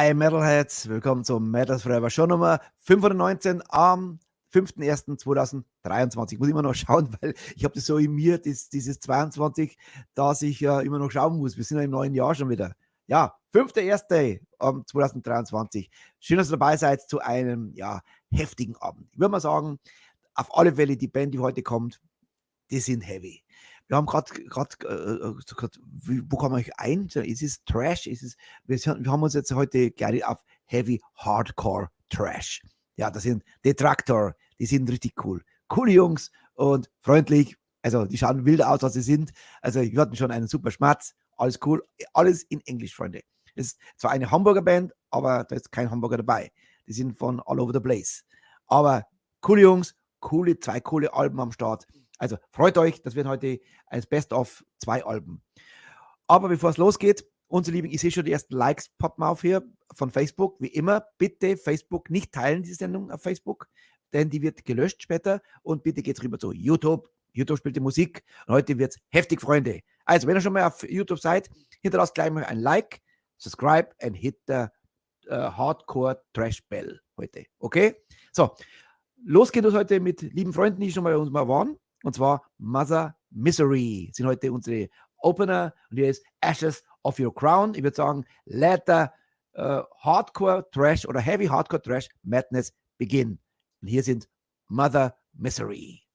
Hi Metalheads, willkommen zum Metalheads Forever Show Nummer 519 am 5.1.2023. Muss immer noch schauen, weil ich habe das so in mir, dieses 22, dass ich ja immer noch schauen muss. Wir sind ja im neuen Jahr schon wieder. Ja, 5.1. 2023. Schön, dass ihr dabei seid zu einem heftigen Abend. Ich würde mal sagen, auf alle Fälle die Band, die heute kommt, die sind heavy. Wir haben gerade, wo kann man euch ein? Ist es Trash? Wir haben uns jetzt heute geeinigt auf Heavy Hardcore Trash. Ja, das sind Detraktor, die sind richtig cool. Coole Jungs und freundlich. Also, die schauen wilder aus, als sie sind. Also, wir hatten schon einen super Schmatz. Alles cool. Alles in Englisch, Freunde. Es ist zwar eine Hamburger Band, aber da ist kein Hamburger dabei. Die sind von all over the place. Aber coole Jungs, zwei coole Alben am Start. Also freut euch, das wird heute als Best-of 2 Alben. Aber bevor es losgeht, unsere Lieben, ich sehe schon die ersten Likes poppen auf hier von Facebook. Wie immer, bitte Facebook nicht teilen, diese Sendung auf Facebook, denn die wird gelöscht später. Und bitte geht rüber zu YouTube. YouTube spielt die Musik und heute wird es heftig, Freunde. Also, wenn ihr schon mal auf YouTube seid, hinterlasst gleich mal ein Like, subscribe and hit the Hardcore Trash Bell heute. Okay? So, los geht es heute mit lieben Freunden, die schon mal bei uns waren. Und zwar Mother Misery sind heute unsere Opener. Und hier ist Ashes of Your Crown. Ich würde sagen, let the Hardcore Trash oder Heavy Hardcore Trash Madness begin. Und hier sind Mother Misery.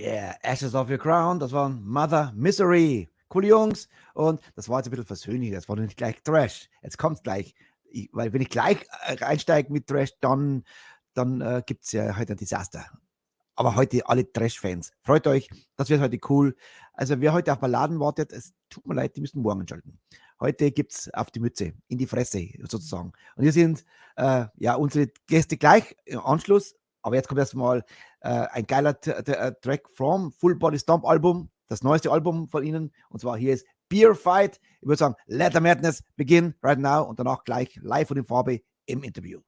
Yeah, Ashes of Your Crown, das war Mother Misery. Coole Jungs. Und das war jetzt ein bisschen versöhnlich, das war nicht gleich Trash. Jetzt kommt es gleich. Weil wenn ich gleich einsteige mit Trash, dann gibt es ja heute ein Desaster. Aber heute alle Trash-Fans. Freut euch, das wird heute cool. Also wer heute auf Balladen wartet, es tut mir leid, die müssen morgen schalten. Heute gibt es auf die Mütze, in die Fresse sozusagen. Und hier sind unsere Gäste gleich im Anschluss. Aber jetzt kommt erstmal ein geiler Track from Full Body Stomp Album, das neueste Album von ihnen. Und zwar hier ist Beer Fight. Ich würde sagen, let the madness begin right now und danach gleich live und in Farbe im Interview.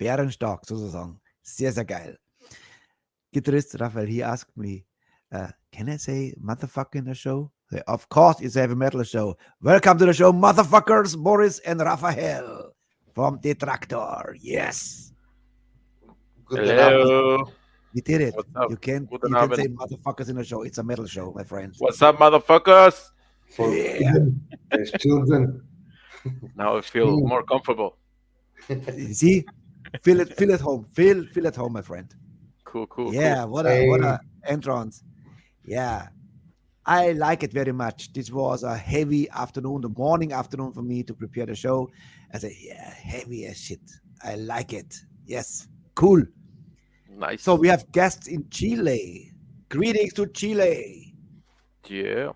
bärenstark sozusagen. Sehr, sehr geil. Guitarist Raphael, he asked me, can I say motherfucker in the show? Of course, it's a heavy metal show. Welcome to the show, motherfuckers, Boris and Raphael from Detraktor. Yes. Hello. We did it. What's up? You can Guten say Abend. motherfuckers in the show. It's a metal show, my friends. What's up, motherfuckers? There's children. Now I feel more comfortable. See, feel at home. Feel at home, my friend. Cool. Yeah, what a entrance. Yeah, I like it very much. This was a heavy afternoon, the morning afternoon for me to prepare the show. I said, yeah, heavy as shit. I like it. Yes, cool. Nice. So we have guests in Chile. Greetings to Chile. Yeah.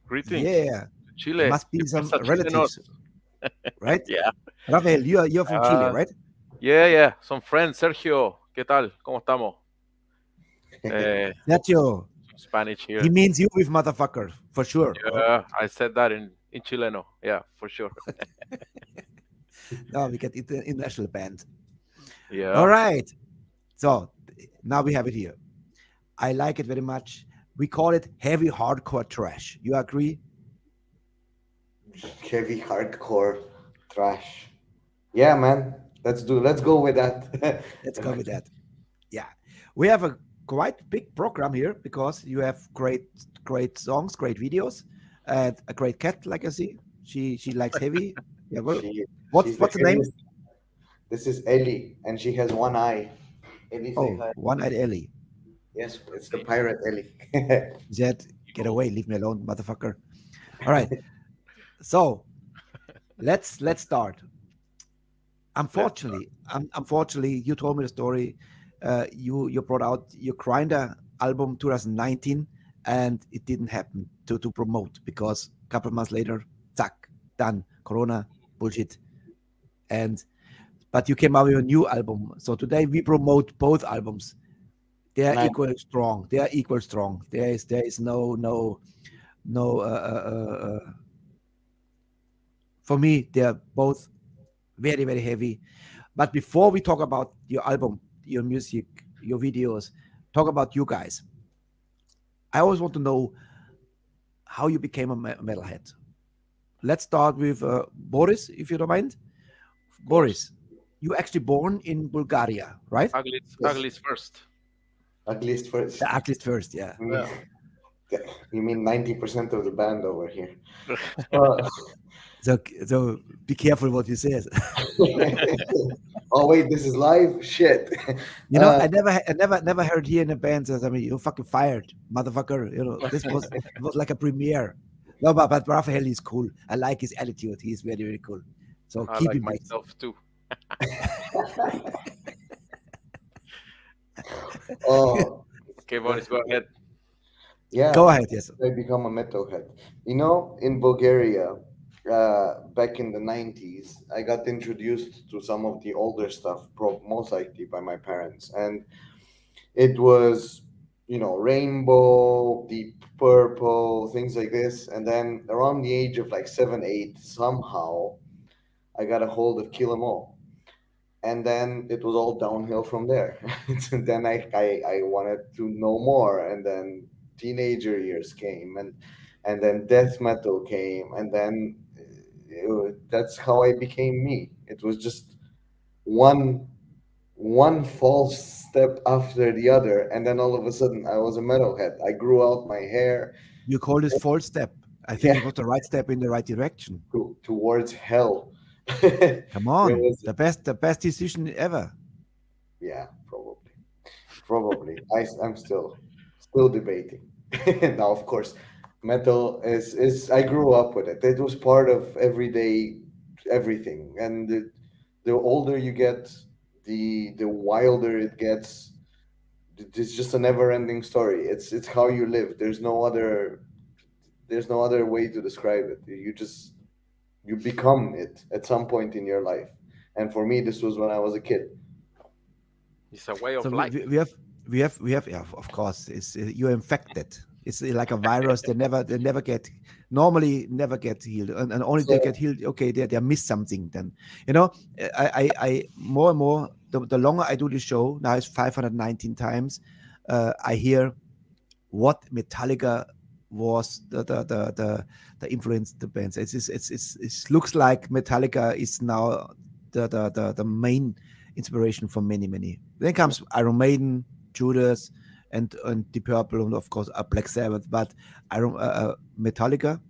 Greetings. Yeah, Chile. there must be ¿Qué some pasa, relatives, chilenos? right? Yeah. Rafael, you're from Chile, right? Yeah. Some friends. Sergio, ¿qué tal? ¿Cómo estamos? Sergio, Spanish here. he means you with motherfucker, for sure. Yeah, I said that in Chileno. Yeah, for sure. No, we get international band. Yeah. All right. So now we have it here. I like it very much. We call it heavy hardcore trash. You agree? Heavy hardcore trash. Yeah, man. Let's go with that. Let's go with that. Yeah. We have a quite big program here because you have great songs, great videos, and a great cat, like I see. She likes heavy. Yeah, well, what's the name? This is Ellie, and she has one eye. Ellie, say hi. One-eyed Ellie. Yes, it's the pirate Ellie. Zed, get away, leave me alone, motherfucker. All right. So let's start. Unfortunately, you told me the story. You brought out your Grinder album 2019, and it didn't happen to promote because a couple of months later, zack, done, Corona, bullshit. But you came out with a new album. So today we promote both albums. They are equally strong. There is no. For me, they are both very, very heavy. But before we talk about your album, your music, your videos, talk about you guys. I always want to know how you became a metalhead. Let's start with Boris, if you don't mind. Boris, you actually born in Bulgaria, right? Ugliest first. Ugliest first. The ugliest first, yeah. You mean 90% of the band over here? So be careful what you say. Oh wait, this is live. Shit. You know, I never heard here in the band says, I mean, you're fucking fired, motherfucker. You know, this was it was like a premiere. No, but Raphael is cool. I like his attitude. He's very, very cool. So I keep like him myself too. Oh. Okay, Boris, go ahead. Yeah. Go ahead, yes. I become a metalhead. You know, in Bulgaria, back in the 90s, I got introduced to some of the older stuff, most likely by my parents. And it was, Rainbow, Deep Purple, things like this. And then around the age of like 7, 8, somehow I got a hold of Kill 'Em All. And then it was all downhill from there. And then I wanted to know more. And then teenager years came, and then death metal came, and then that's how I became me. It was just one false step after the other, and then all of a sudden I was a metalhead. I grew out my hair. You call this false step. I think it was the right step in the right direction. Towards hell. Come on, the best decision ever. Yeah, probably. I'm still debating. Now, of course, metal is I grew up with it. It was part of everyday everything, and the older you get, the wilder it gets. It's just a never-ending story. It's how you live. There's no other way to describe it. You become it at some point in your life. And for me, this was when I was a kid. It's a way of life. We have, yeah, of course, it's you're infected. It's like a virus. They never get healed, and only they get healed. Okay, they miss something. Then I more and more the longer I do the show, now it's 519 times, I hear what Metallica was the influence the bands. It looks like Metallica is now the main inspiration for many. Then comes Iron Maiden, Judas, and Deep Purple, and of course Black Sabbath, but Metallica.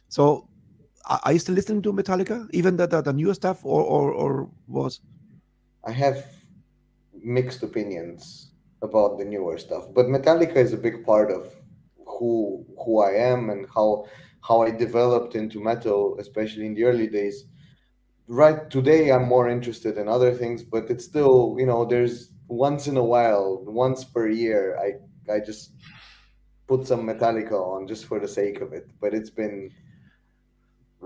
So are you still listening to Metallica, even the newer stuff, or was? I have mixed opinions about the newer stuff, but Metallica is a big part of who I am and how I developed into metal, especially in the early days. Right today, I'm more interested in other things, but it's still, there's once in a while, once per year, I just put some Metallica on just for the sake of it. But it's been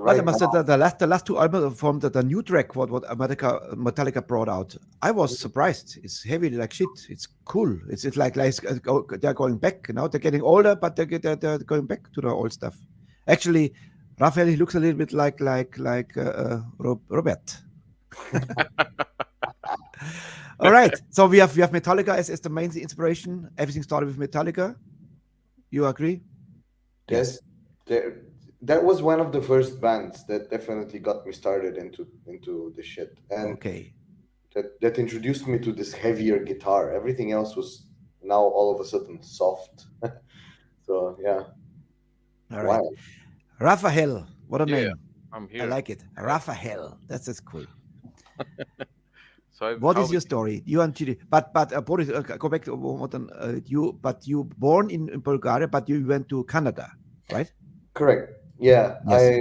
But I must say the last two albums from the new track what Metallica brought out, I was surprised. It's heavy like shit. It's cool. It's like they're going back. They're getting older, but they're going back to the old stuff. Actually, Raphael, he looks a little bit like Robert. All right. So we have Metallica as the main inspiration. Everything started with Metallica. You agree? Yes. That was one of the first bands that definitely got me started into the shit, and okay, that introduced me to this heavier guitar. Everything else was now all of a sudden soft. So yeah. All right. Wow. Raphael, what a name! I'm here. I like it. Raphael, that's cool. So what is your story? You and Chile, but Boris, go back to you. But you born in Bulgaria, but you went to Canada, right? Correct. Yeah, yes.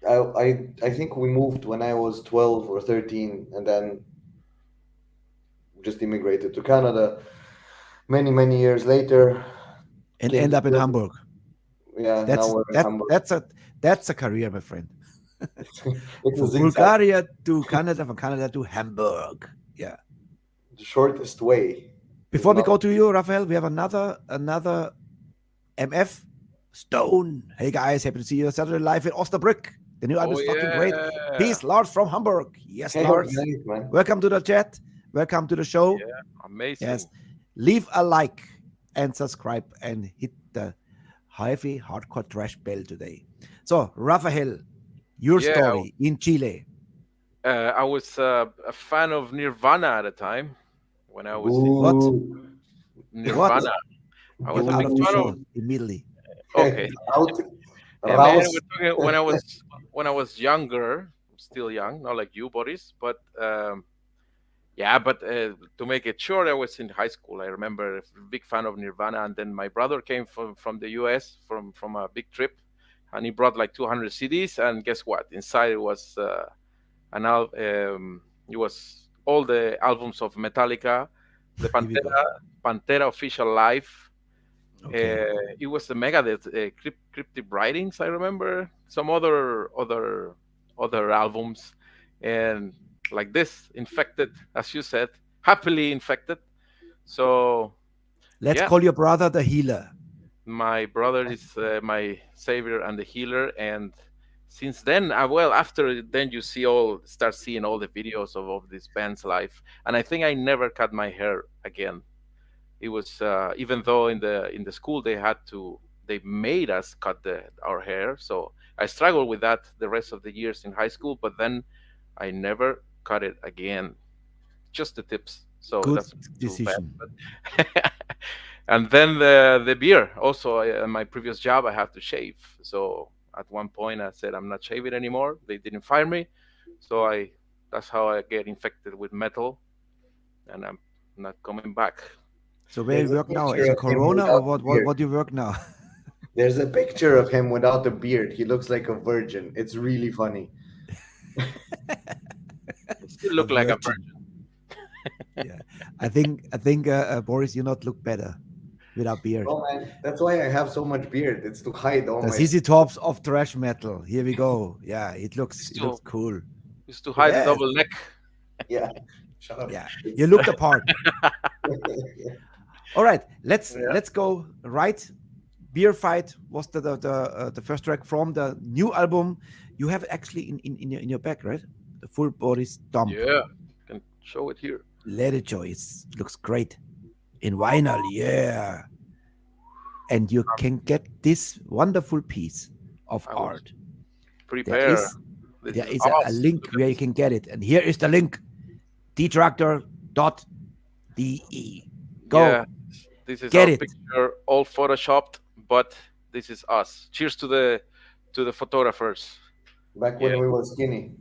I think we moved when I was 12 or 13, and then just immigrated to Canada many years later, and end up in Hamburg. Yeah, now we're in Hamburg. That's a career, my friend. From Bulgaria to Canada, from Canada to Hamburg. Yeah, the shortest way. Before we go to you, Raphael, we have another MF Stone. Hey guys, happy to see you Saturday live in Osnabrück. The new album is fucking great. Peace, Lars from Hamburg. Yes, hey, Lars. Nice, welcome to the chat. Welcome to the show. Yeah, amazing. Yes, leave a like and subscribe and hit the heavy hardcore trash bell today. So, Raphael, your story in Chile. I was a fan of Nirvana at the time when I was in Nirvana. What? I was out of the show immediately. Okay. And then when I was younger, still young, not like you, Boris, but to make it short, I was in high school. I remember a big fan of Nirvana, and then my brother came from the US from a big trip, and he brought like 200 CDs, and guess what? Inside it was it was all the albums of Metallica, the Pantera official live. Okay. It was the Megadeth cryptic writings. I remember some other albums, and like this, infected, as you said, happily infected. So let's call your brother the healer. My brother is my savior and the healer, and since then, after then you start seeing all the videos of these bands live, and I think I never cut my hair again. It was even though in the school they made us cut our hair, so I struggled with that the rest of the years in high school. But then I never cut it again. Just the tips. So good that's decision. And then the beard. Also, in my previous job, I had to shave. So at one point, I said I'm not shaving anymore. They didn't fire me, so that's how I get infected with metal, and I'm not coming back. So where you work now? Is it Corona or what do you work now? There's a picture of him without a beard. He looks like a virgin. It's really funny. Still look like a virgin. Yeah, I think Boris, you not look better without beard. Oh man, that's why I have so much beard. It's to hide all the my ZZ Tops of thrash metal. Here we go. Yeah, it looks cool. It's to hide the double neck. Yeah. Shut up. Yeah, you look the part. All right, let's go right. Beer Fight was the first track from the new album. You have actually in your back, right? The full body stomp. Yeah, show it here. Let it show. It looks great in vinyl. Yeah. And you can get this wonderful piece of I will art. prepare. This There is a awesome. link Look at where you this. can get it. And here is the link. Detraktor.de. Go. Yeah, this is Get our it. picture, all photoshopped, but this is us. Cheers to the photographers. Back when Yeah. we were skinny.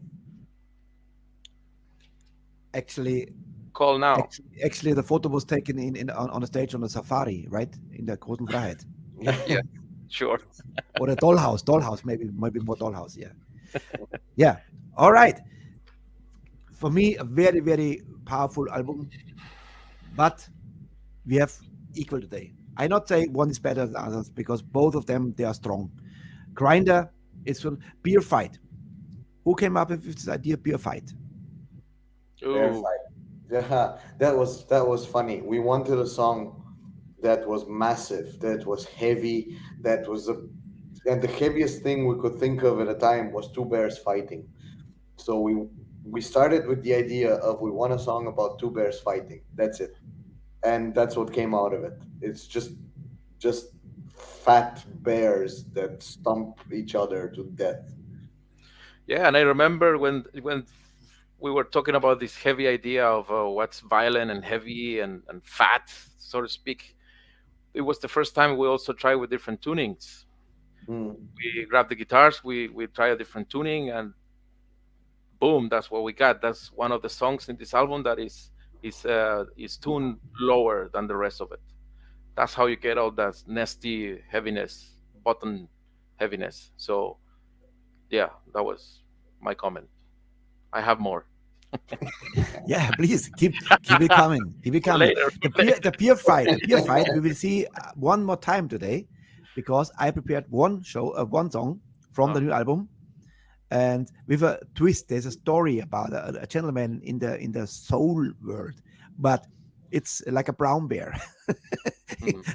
Actually, Call now. actually, the photo was taken on a stage on a safari, right? In the Großen Freiheit. Yeah, sure. Or a dollhouse, maybe more dollhouse, yeah. Yeah. All right. For me, a very, very powerful album, but we have equal today. I not say one is better than others because both of them, they are strong. Grinder is from Beer Fight. Who came up with this idea, Beer Fight? Fair Ooh, fight. Yeah, that was funny. We wanted a song that was massive, that was heavy, and the heaviest thing we could think of at a time was two bears fighting. So we started with the idea of we want a song about two bears fighting. That's it, and that's what came out of it. It's just fat bears that stomp each other to death. yeah. And I remember when we were talking about this heavy idea of what's violent and heavy and fat, so to speak. It was the first time we also tried with different tunings. Mm. We grabbed the guitars, we try a different tuning, and boom, that's what we got. That's one of the songs in this album that is tuned lower than the rest of it. That's how you get all that nasty heaviness, button heaviness. So yeah, that was my comment. I have more. Yeah, please keep it coming. Keep it coming. Later. The beer fight. We will see one more time today because I prepared one song from the new album, and with a twist. There's a story about a gentleman in the soul world, but it's like a brown bear.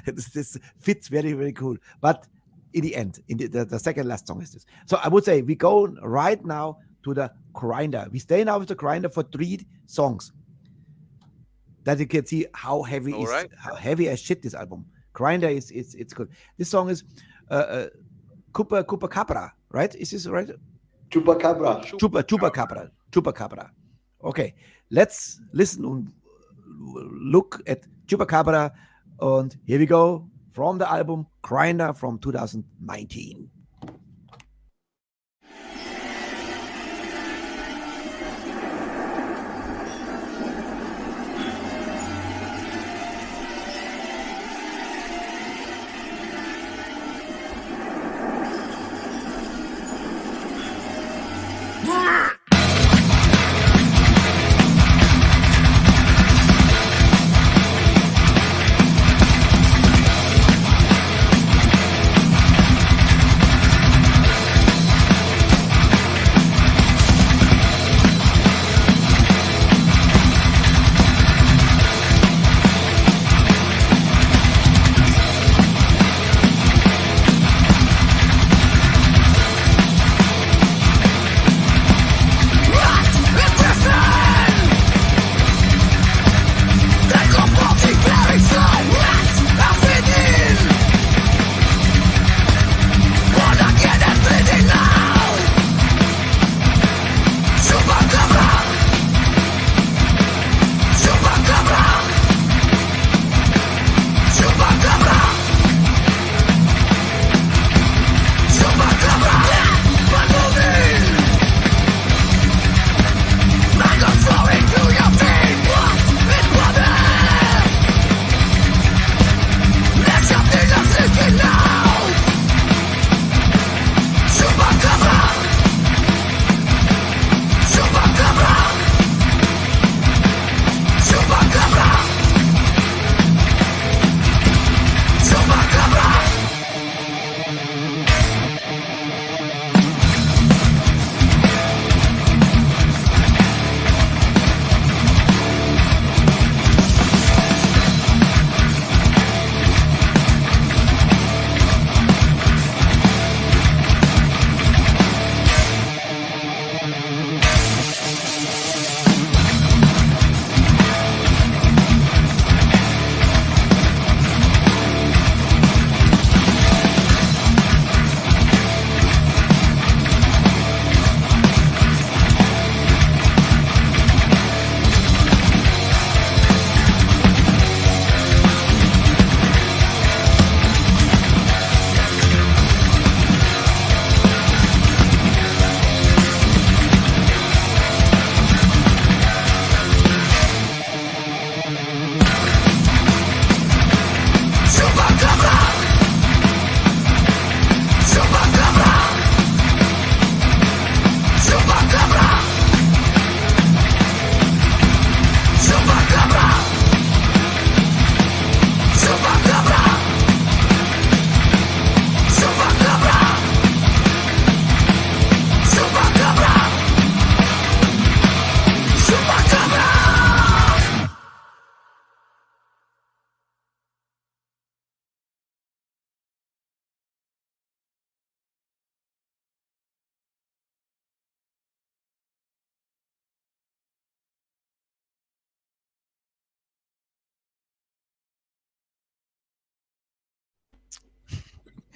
This fits very, very cool. But in the end, in the second last song is this. So I would say we go right now to the grinder. We stay now with the grinder for 3 songs. That you can see how heavy All right. how heavy as shit this album. Grinder is it's good. This song is Cupacabra, right? Is this right? Chupacabra. Chupacabra. Okay, let's listen and look at Chupacabra, and here we go from the album Grinder from 2019.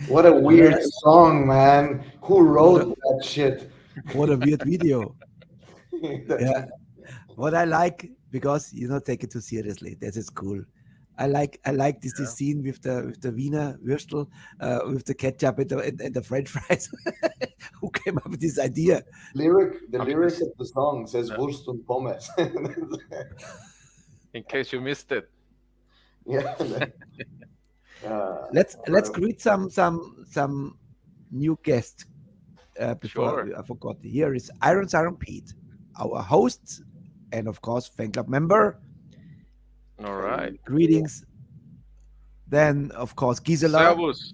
What a weird song, man. Who wrote that shit? What a weird video. That's Yeah. What I like, because you don't take it too seriously. That is cool. I like this scene with the Wiener Würstel, with the ketchup and the French fries. Who came up with this idea? the lyric of the song says Wurst und Pommes. In case you missed it. Yeah. Let's greet some new guests. Before Sure. I forgot, here is Iron Siren Pete, our host, and of course fan club member. All right. Greetings. Then of course Gisela. Servus.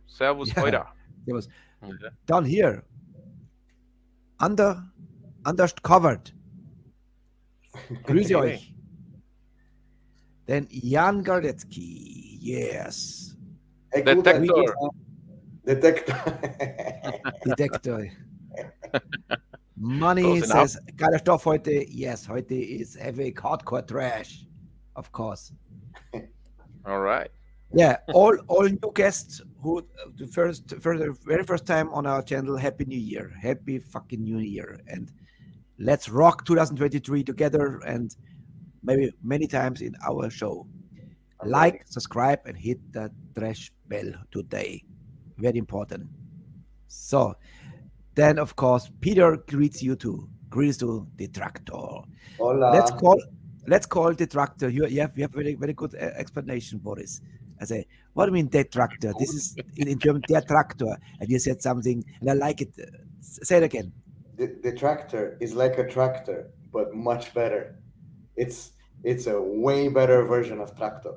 Servus, Yeah. Euda. There was Okay. down here. Undercovered. Grüße Okay. euch. Then Jan Gardetzky. Yes. Hey, cool, Detraktor. Detraktor. Money Close enough. says, geiler Stoff heute. Yes, heute is heavy hardcore trash. Of course. All right. Yeah, all new guests who the very first time on our channel. Happy New Year, happy fucking New Year, and let's rock 2023 together, and maybe many times in our show. Like, subscribe, and hit the trash bell today. Very important. So, then of course Peter greets you too. Greets to Detraktor. Hola. Let's call Detraktor. You have very very good explanation, Boris. I say, what do you mean Detraktor? This is in German Detraktor, and you said something, and I like it. Say it again. The tractor is like a tractor, but much better. It's a way better version of tractor.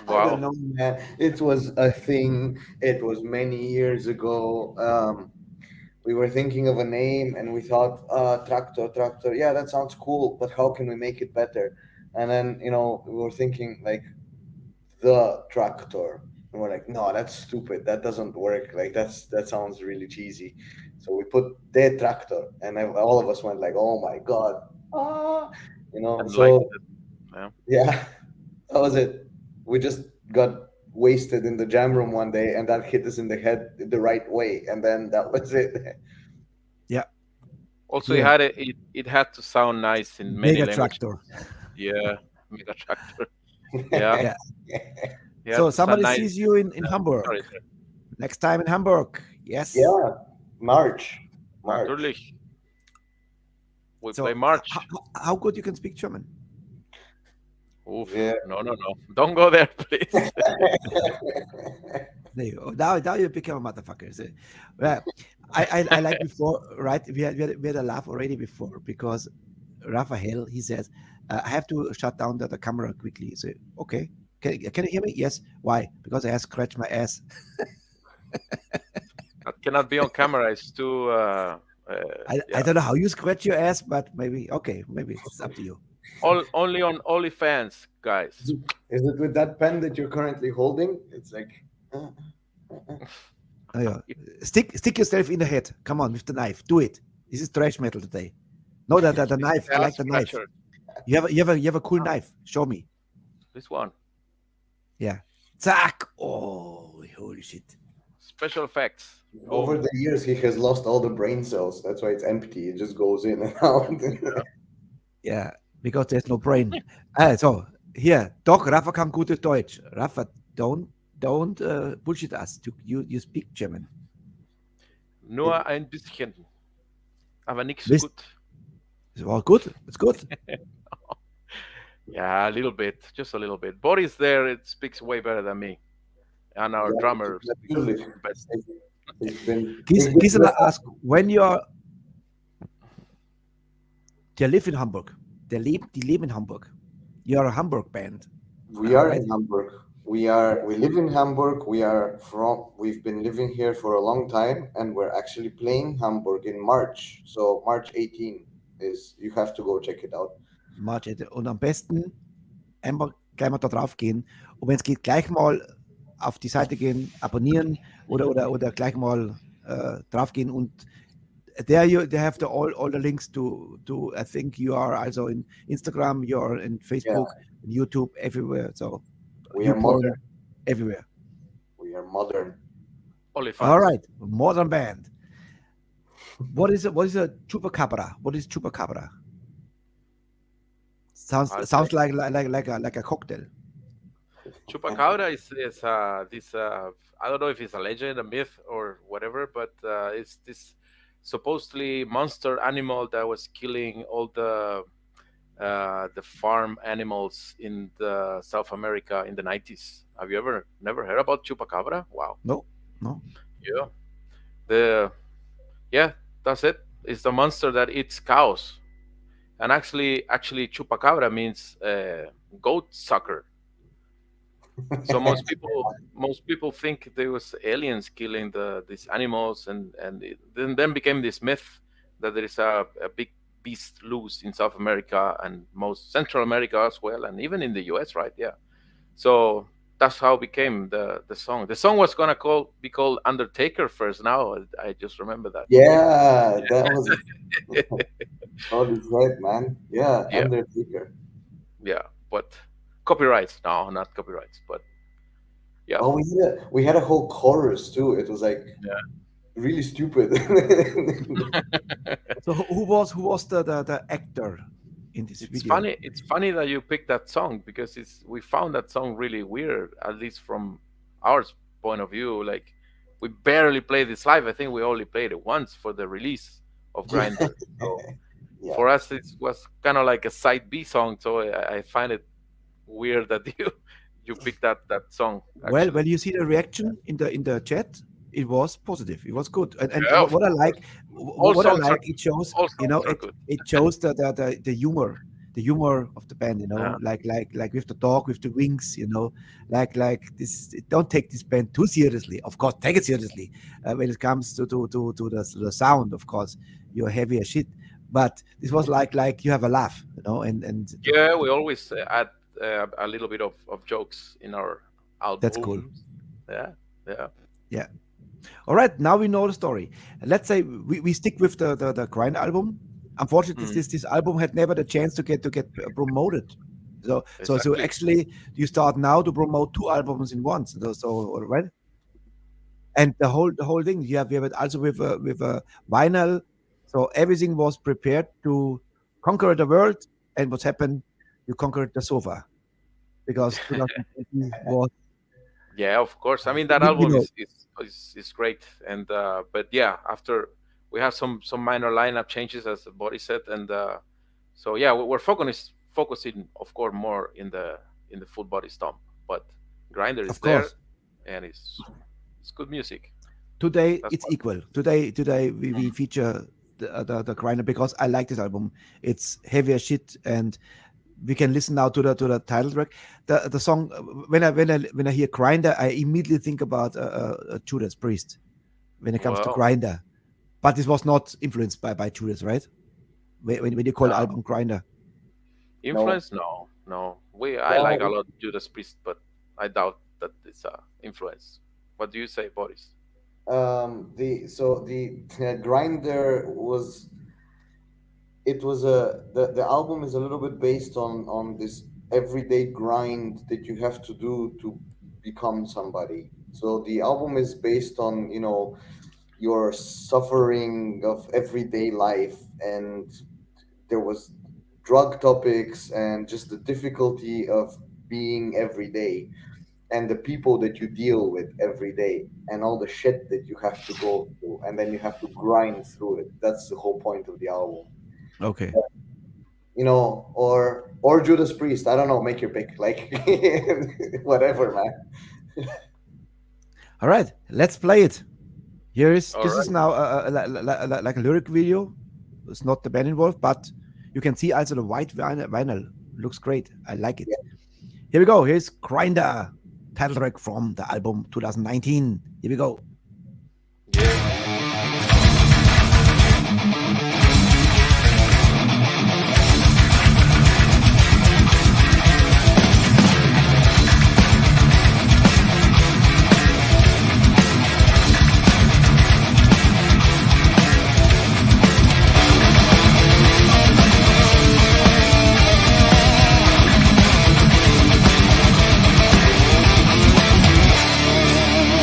I Wow. don't know, man. It was a thing. It was many years ago. We were thinking of a name, and we thought, tractor. Yeah, that sounds cool, but how can we make it better? And then, we were thinking like the tractor, and we're like, no, that's stupid. That doesn't work. Like that sounds really cheesy. So we put the tractor, and all of us went like, oh my god, And So liked it. Yeah. yeah, that was it. We just got wasted in the jam room one day, and that hit us in the head the right way, and then that was it. Yeah, Also, Yeah. it had to sound nice in many Mega languages. Tractor. Yeah, mega tractor. Yeah. Yeah. Yeah, So to sound somebody nice. sees you in Hamburg. Sorry. Next time in Hamburg. Yes. Yeah, March. Natürlich. We So play March. how good you can speak German? Oof. Yeah. No. Don't go there, please. There you go. Now you become a motherfucker. So, well, I like before, right? We had a laugh already before, because Raphael, he says, I have to shut down the camera quickly. So, okay. Can you hear me? Yes. Why? Because I scratched my ass. That cannot be on camera. It's too. I don't know how you scratch your ass, but maybe it's up to you. Only on OnlyFans, guys. Is it with that pen that you're currently holding? It's like. Oh, yeah. Stick yourself in the head. Come on with the knife. Do it. This is trash metal today. No, the knife. I like the knife. Scratcher. You have a cool knife. Show me. This one. Yeah. Zack. Oh, holy shit. Special effects. Over the years, he has lost all the brain cells. That's why it's empty. It just goes in and out. Yeah, because there's no brain. So here, doch, Rafa kann gutes Deutsch. Rafa, don't bullshit us. You speak German. Nur ein bisschen. Aber nichts Wisst- gut. It's all good. It's good. Yeah, a little bit. Just a little bit. Boris there, it speaks way better than me. And our drummer speaks Natürlich. best. It's been- Gisela asked, when you're... Die live in Hamburg. Die leben in Hamburg. You're a Hamburg band. We are in Hamburg. We live in Hamburg. We've been living here for a long time, and we're actually playing Hamburg in March. So March 18 you have to go check it out. March 8. Und am besten einmal gleich mal da drauf gehen. Und wenn es geht, gleich mal auf die Seite gehen, abonnieren oder gleich mal drauf gehen. Und they have all the links to I think you are also in Instagram, you're in Facebook, YouTube, everywhere. So We are modern. everywhere. modern. Only All right, modern band. What is a chupacabra? What is chupacabra? Sounds like a cocktail. Chupacabra is this I don't know if it's a legend, a myth, or whatever, but it's this supposedly monster animal that was killing all the farm animals in the South America in the 90s. Have you never heard about chupacabra? Wow. No. Yeah, that's it. It's the monster that eats cows, and actually chupacabra means goat sucker. So most people think there was aliens killing these animals, and then became this myth that there is a big beast loose in South America and most Central America as well, and even in the US, right? Yeah. So that's how it became the song. The song was gonna be called Undertaker first. Now I just remember that. Yeah, that was oh, that's right, man. Yeah, Yeah. Undertaker. Yeah, but copyrights? No, not copyrights, but yeah. Oh, we had a whole chorus too. It was like really stupid. So who was the actor in this video? It's funny that you picked that song, because we found that song really weird, at least from our point of view. Like, we barely played this live. I think we only played it once for the release of Grindr. So Yeah. for us, it was kind of like a side B song. So I find it weird that you picked that song. Well, when you see the reaction in the chat, it was positive. It was good, and Yeah, what I like, it shows, all songs are good. it shows the humor of the band. Yeah. Like with the dog with the wings. Like this. Don't take this band too seriously. Of course, take it seriously when it comes to the sound. Of course, you're heavy as shit. But this was like you have a laugh, and Yeah, we always add a little bit of jokes in our album. That's cool. Yeah. All right, now we know the story. Let's say we stick with the Grind album. Unfortunately, this album had never the chance to get promoted. So Exactly. actually, you start now to promote two albums in once. So right, and the whole thing you have it also with a vinyl. So everything was prepared to conquer the world, and what happened? You conquered the sofa, because 2020 was. Yeah, of course. I mean, that You album know. is great, and but yeah, after we have some minor lineup changes, as Boris said, and so yeah, we're focusing, of course, more in the full body stomp, but Grinder is Of there, course. and it's good music. Today That's it's what- equal. Today we feature the Grinder because I like this album. It's heavy as shit, and we can listen now to the title track. The song, when I hear Grinder, I immediately think about Judas Priest when it comes to Wow. Grinder. But this was not influenced by Judas, right? When you call the No. album Grinder. Influence? No. I like a lot Judas Priest, but I doubt that it's influence. What do you say, Boris? The Grinder was. It was the album is a little bit based on this everyday grind that you have to do to become somebody. So the album is based on your suffering of everyday life, and there was drug topics and just the difficulty of being every day, and the people that you deal with every day, and all the shit that you have to go through, and then you have to grind through it. That's the whole point of the album. Okay. Or Judas Priest. I don't know. Make your pick. Like whatever, man. All right, let's play it. This All is now like a lyric video. It's not the band involved, but you can see also the white vinyl. Looks great. I like it. Here we go. Here's Grinder, title track from the album 2019. Here we go.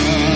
Thank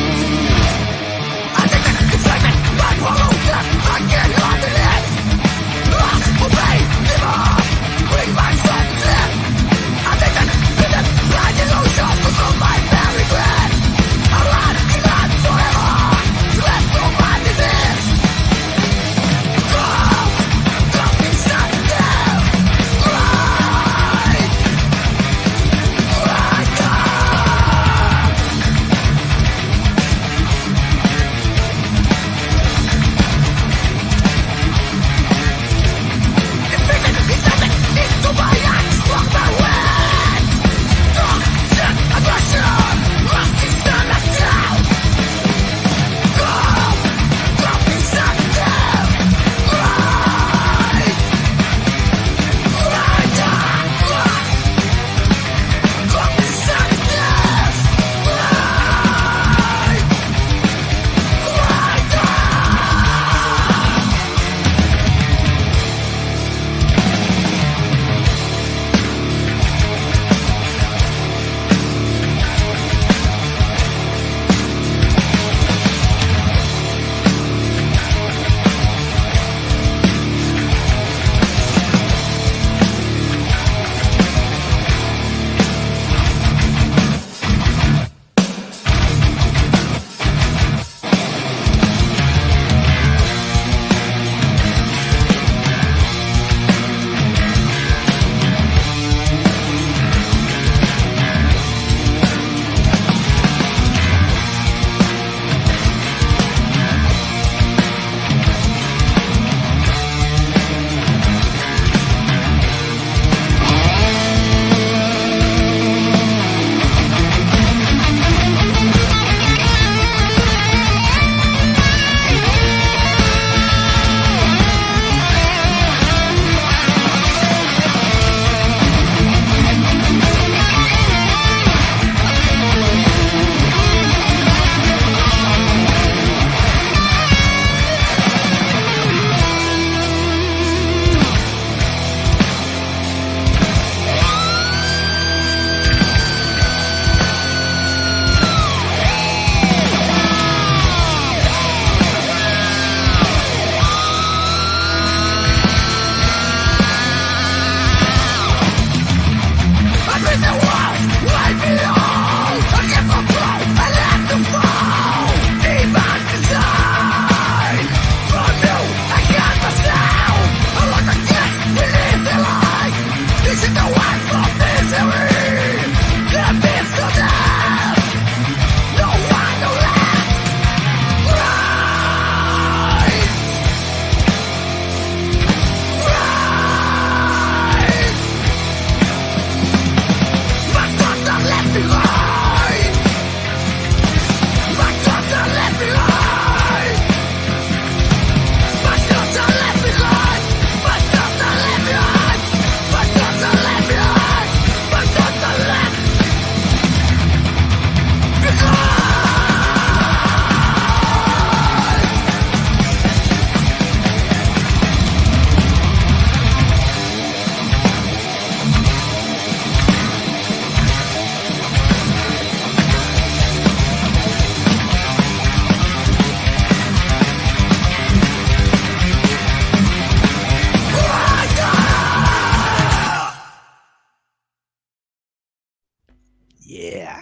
Yeah.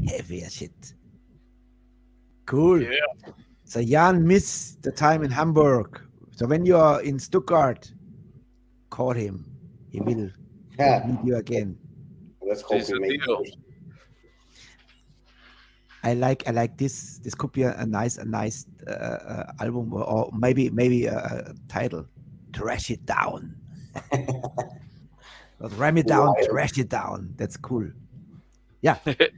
Heavy as shit. Cool. Yeah. So Jan missed the time in Hamburg. So when you are in Stuttgart, call him. He will Yeah. meet you again. Let's hope It's we a make deal. it. I like this. This could be a nice album, or maybe a title. Trash it down. Not ram it down, Wild. trash it down. That's cool. Yeah. Yep.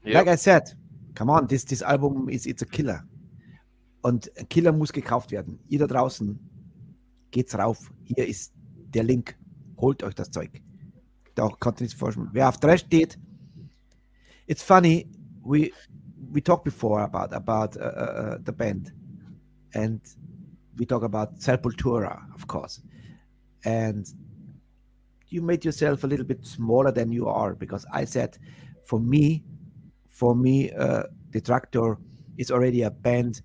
Like I said, come on, this Album it's a Killer. Und ein Killer muss gekauft werden. Ihr da draußen, geht's rauf. Hier ist der Link. Holt euch das Zeug. Da könnt ihr nichts vorstellen. Wer auf Trash steht, it's funny, we talked before about the band, and we talk about Sepultura, of course, and you made yourself a little bit smaller than you are, because I said, for me, Detraktor is already a band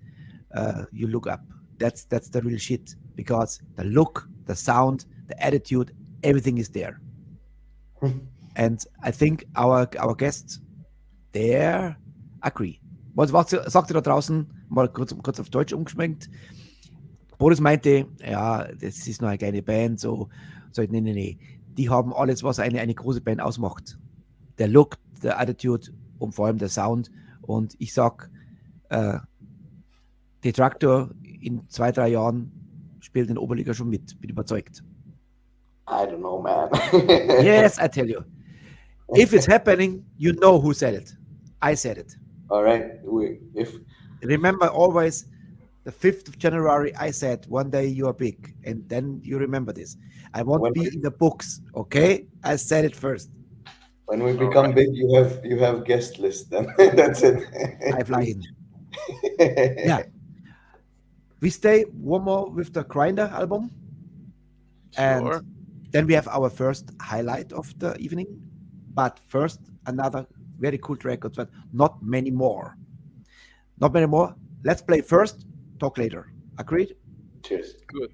you look up. That's the real shit, because the look, the sound, the attitude, everything is there. And I think our guests there agree. Was sagt ihr da draußen? Mal kurz auf Deutsch umgeschwenkt. Boris meinte, ja, das ist nur eine kleine Band, so nee. Die haben alles, was eine große Band ausmacht. Der Look, der Attitude und vor allem der Sound. Und ich sag, Detraktor in 2-3 Jahren spielt in der Oberliga schon mit. Bin überzeugt. I don't know, man. Yes, I tell you. If it's happening, you know who said it. I said it. All right. Remember always the 5th of January, I said, one day you are big. And then you remember this. I won't be in the books, okay? I said it first. When we become big, you have guest list. Then that's it. I fly in. Yeah. We stay one more with the Grinder album. And Sure. then we have our first highlight of the evening. But first, another very cool track, but not many more. Not many more. Let's play first, talk later. Agreed? Cheers. Good.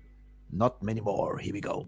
Not many more. Here we go.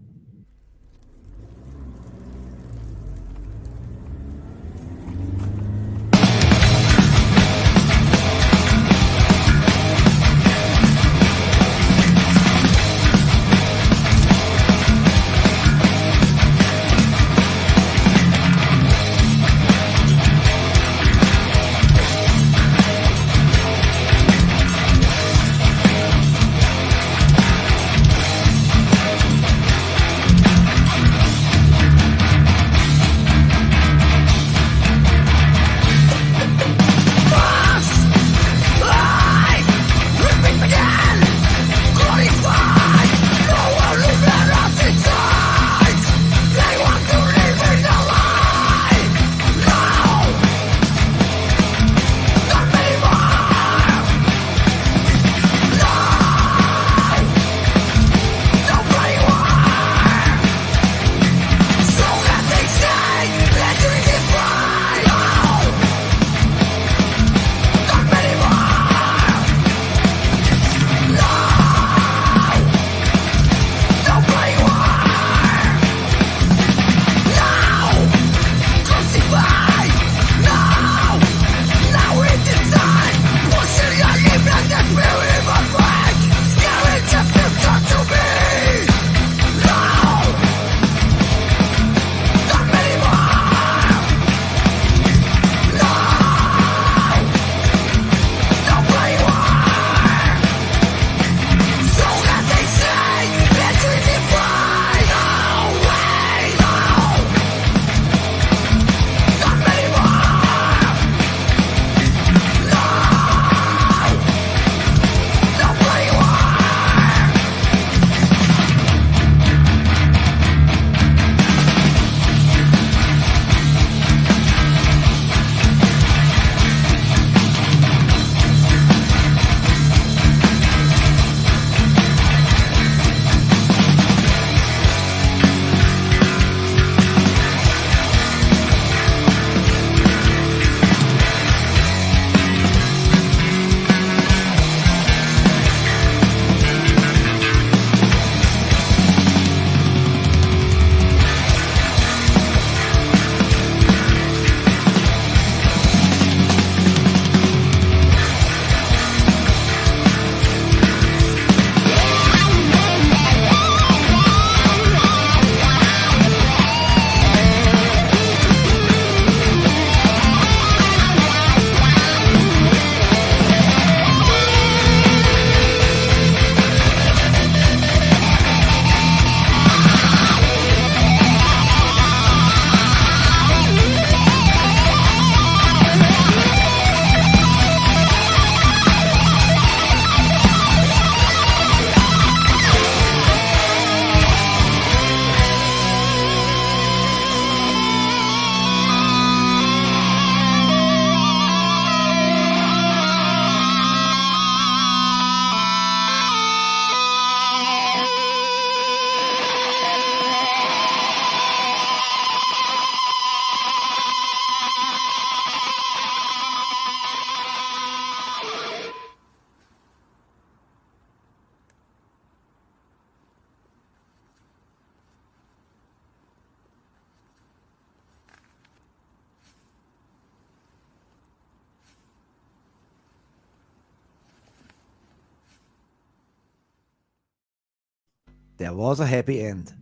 There was a happy end.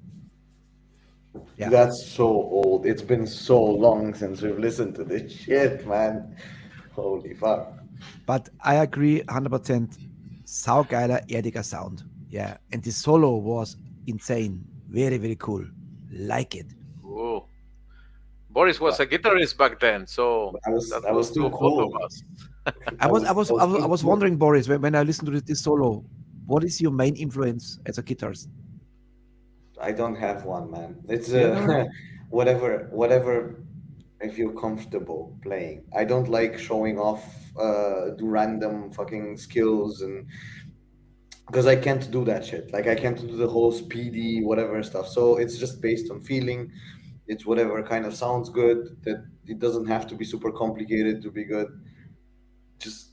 Yeah. That's so old. It's been so long since we've listened to this shit, man. Holy fuck. But I agree 100%. Saugeiler, erdiger Sound. Yeah. And the solo was insane. Very, very cool. Like it. Whoa. Boris was a guitarist back then, so I was too both cool. of us. I was wondering, Boris, when I listened to this solo, what is your main influence as a guitarist? I don't have one, man. It's Yeah. whatever I feel comfortable playing. I don't like showing off, do random fucking skills, and because I can't do that shit. Like I can't do the whole speedy whatever stuff. So it's just based on feeling. It's whatever kind of sounds good. That it doesn't have to be super complicated to be good. Just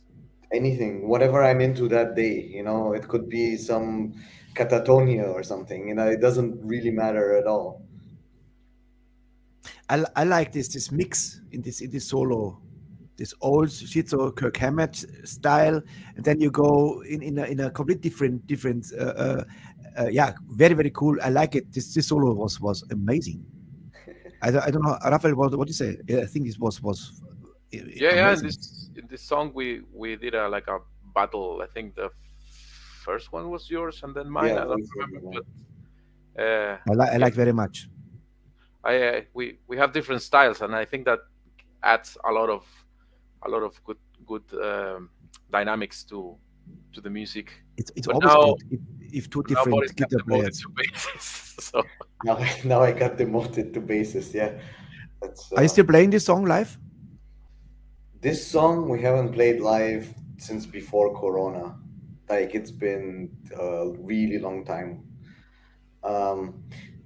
anything, whatever I'm into that day. You know, it could be some catatonia or something. You know, it doesn't really matter at all. I like this mix in this solo, this old schizo Kirk Hammett style, and then you go in a complete different yeah, very, very cool. I like it. This solo was amazing. I don't know, Rafael, what do you say? Yeah, I think it was Yeah. amazing. In this song we did like a battle. I think the first one was yours and then mine. Yeah, I don't exactly, remember, man. but I like very much. we have different styles, and I think that adds a lot of good dynamics to the music. It's But always now- good if two Now Boris different got guitar demoted players. to bassist, so Now I got demoted to bassist. Yeah, that's. Are you still playing this song live? This song we haven't played live since before Corona. Like it's been a really long time.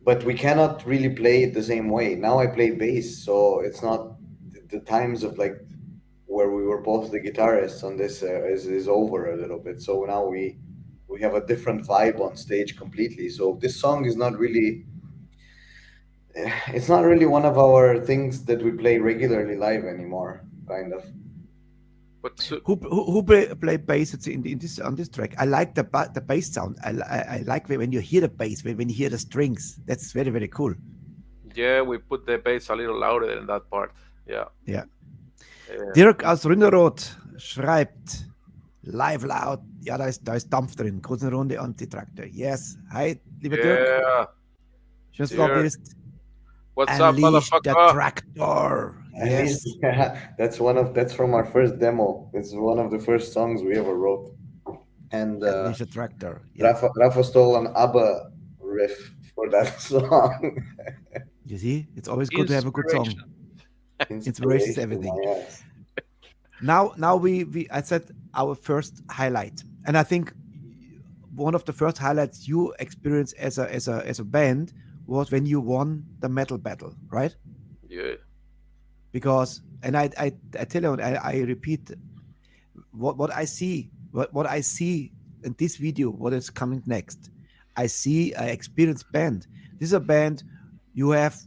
But we cannot really play it the same way. Now I play bass, so it's not the times of like where we were both the guitarists on this is over a little bit. So now we have a different vibe on stage completely. So this song is not really. It's not really one of our things that we play regularly live anymore, kind of. but Who play bass in this on this track? I like the bass sound. I like when you hear the bass, when you hear the strings. That's very, very cool. yeah, we put the bass a little louder in that part. Yeah. Ja. Yeah. Dirk aus Ründeroth schreibt live laut. Ja, da ist Dampf drin. Kurze Runde und Detraktor. Yes. Hi, lieber Dirk. Yeah. Schön, dass du da Dirk. bist. What's up, Unleash motherfucker? Detraktor. Yes. Yeah, that's from our first demo. It's one of the first songs we ever wrote. And Unleash Detraktor. Yeah. Rafa stole an ABBA riff for that song. You see, it's always good to have a good song. Inspiration is everything. Yes. Now I said our first highlight, and I think one of the first highlights you experienced as a band was when you won the metal battle, right? Yeah. Because, and I tell you, I repeat what I see in this video, what is coming next. I see an experienced band. This is a band you have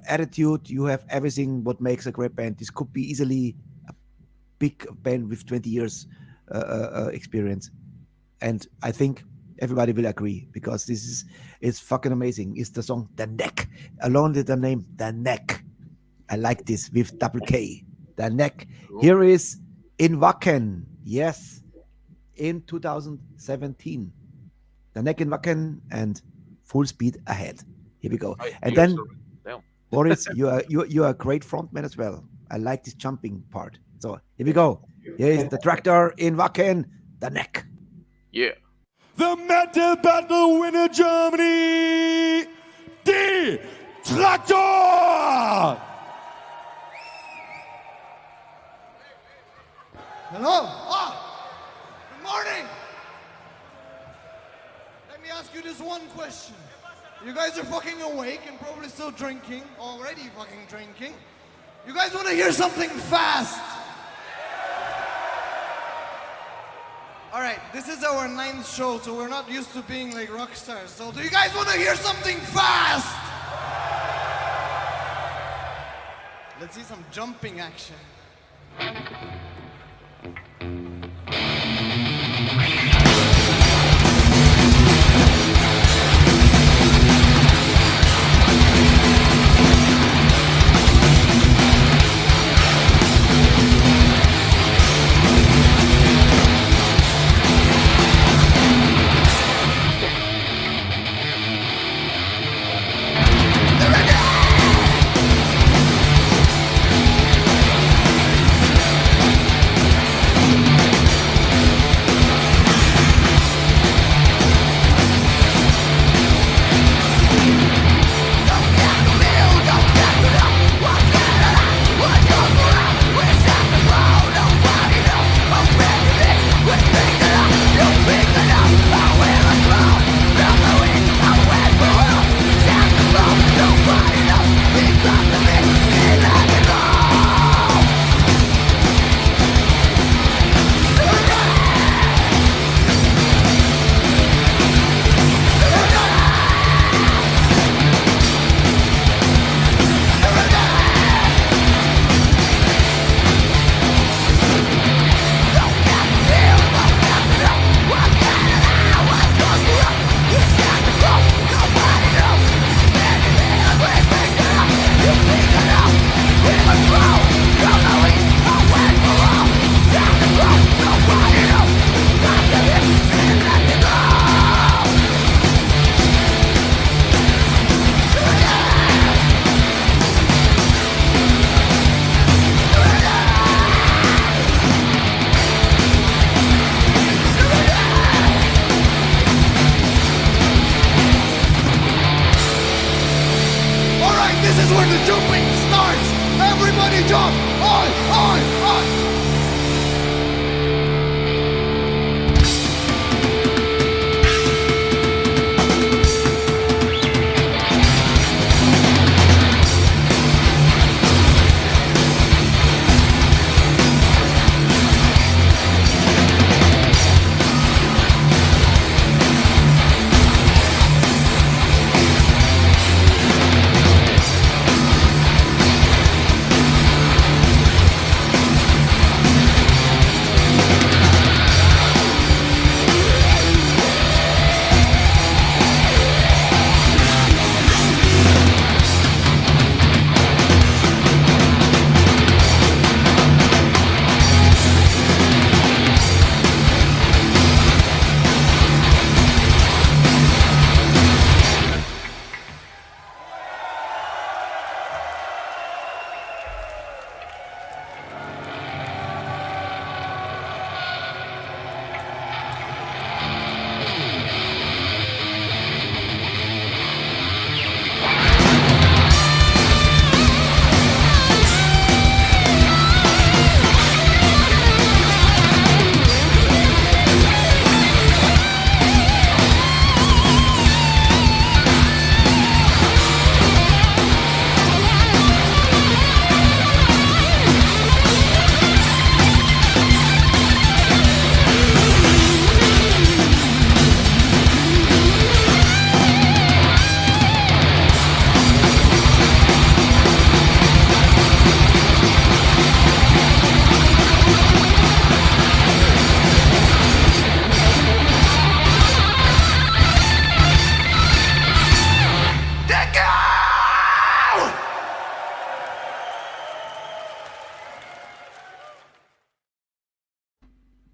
attitude, you have everything what makes a great band. This could be easily a big band with 20 years experience, and I think everybody will agree because it's fucking amazing. It's the song The Neck, along with the name The Neck. I like this with double K. The Neck. Cool. Here is in Wacken. Yes, in 2017. The Neck in Wacken and Full Speed Ahead. Here we go. And then Boris, you are a great frontman as well. I like this jumping part. So here we go. Here is the Detraktor in Wacken, The Neck. Yeah. The Metal Battle winner Germany, Detraktor! Hello. Good morning. Let me ask you this one question. You guys are fucking awake and probably still drinking, already fucking drinking. You guys want to hear something fast? All right, this is our 9th show, so we're not used to being like rock stars. So do you guys want to hear something fast? Let's see some jumping action.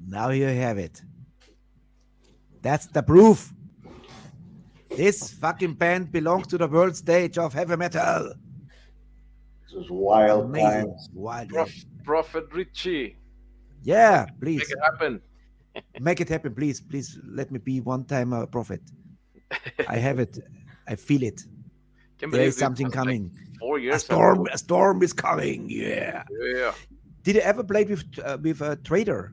Now you have it. That's the proof. This fucking band belongs to the world stage of heavy metal. This was wild Amazing. times. Wild, yeah. Prophet Richie, Yeah, make please it happen. make it happen. Please, please let me be one time a prophet. I have it. I feel it. Can't There believe is something was like coming. 4 years A storm is coming. Yeah. Yeah. Did you ever play with Trader,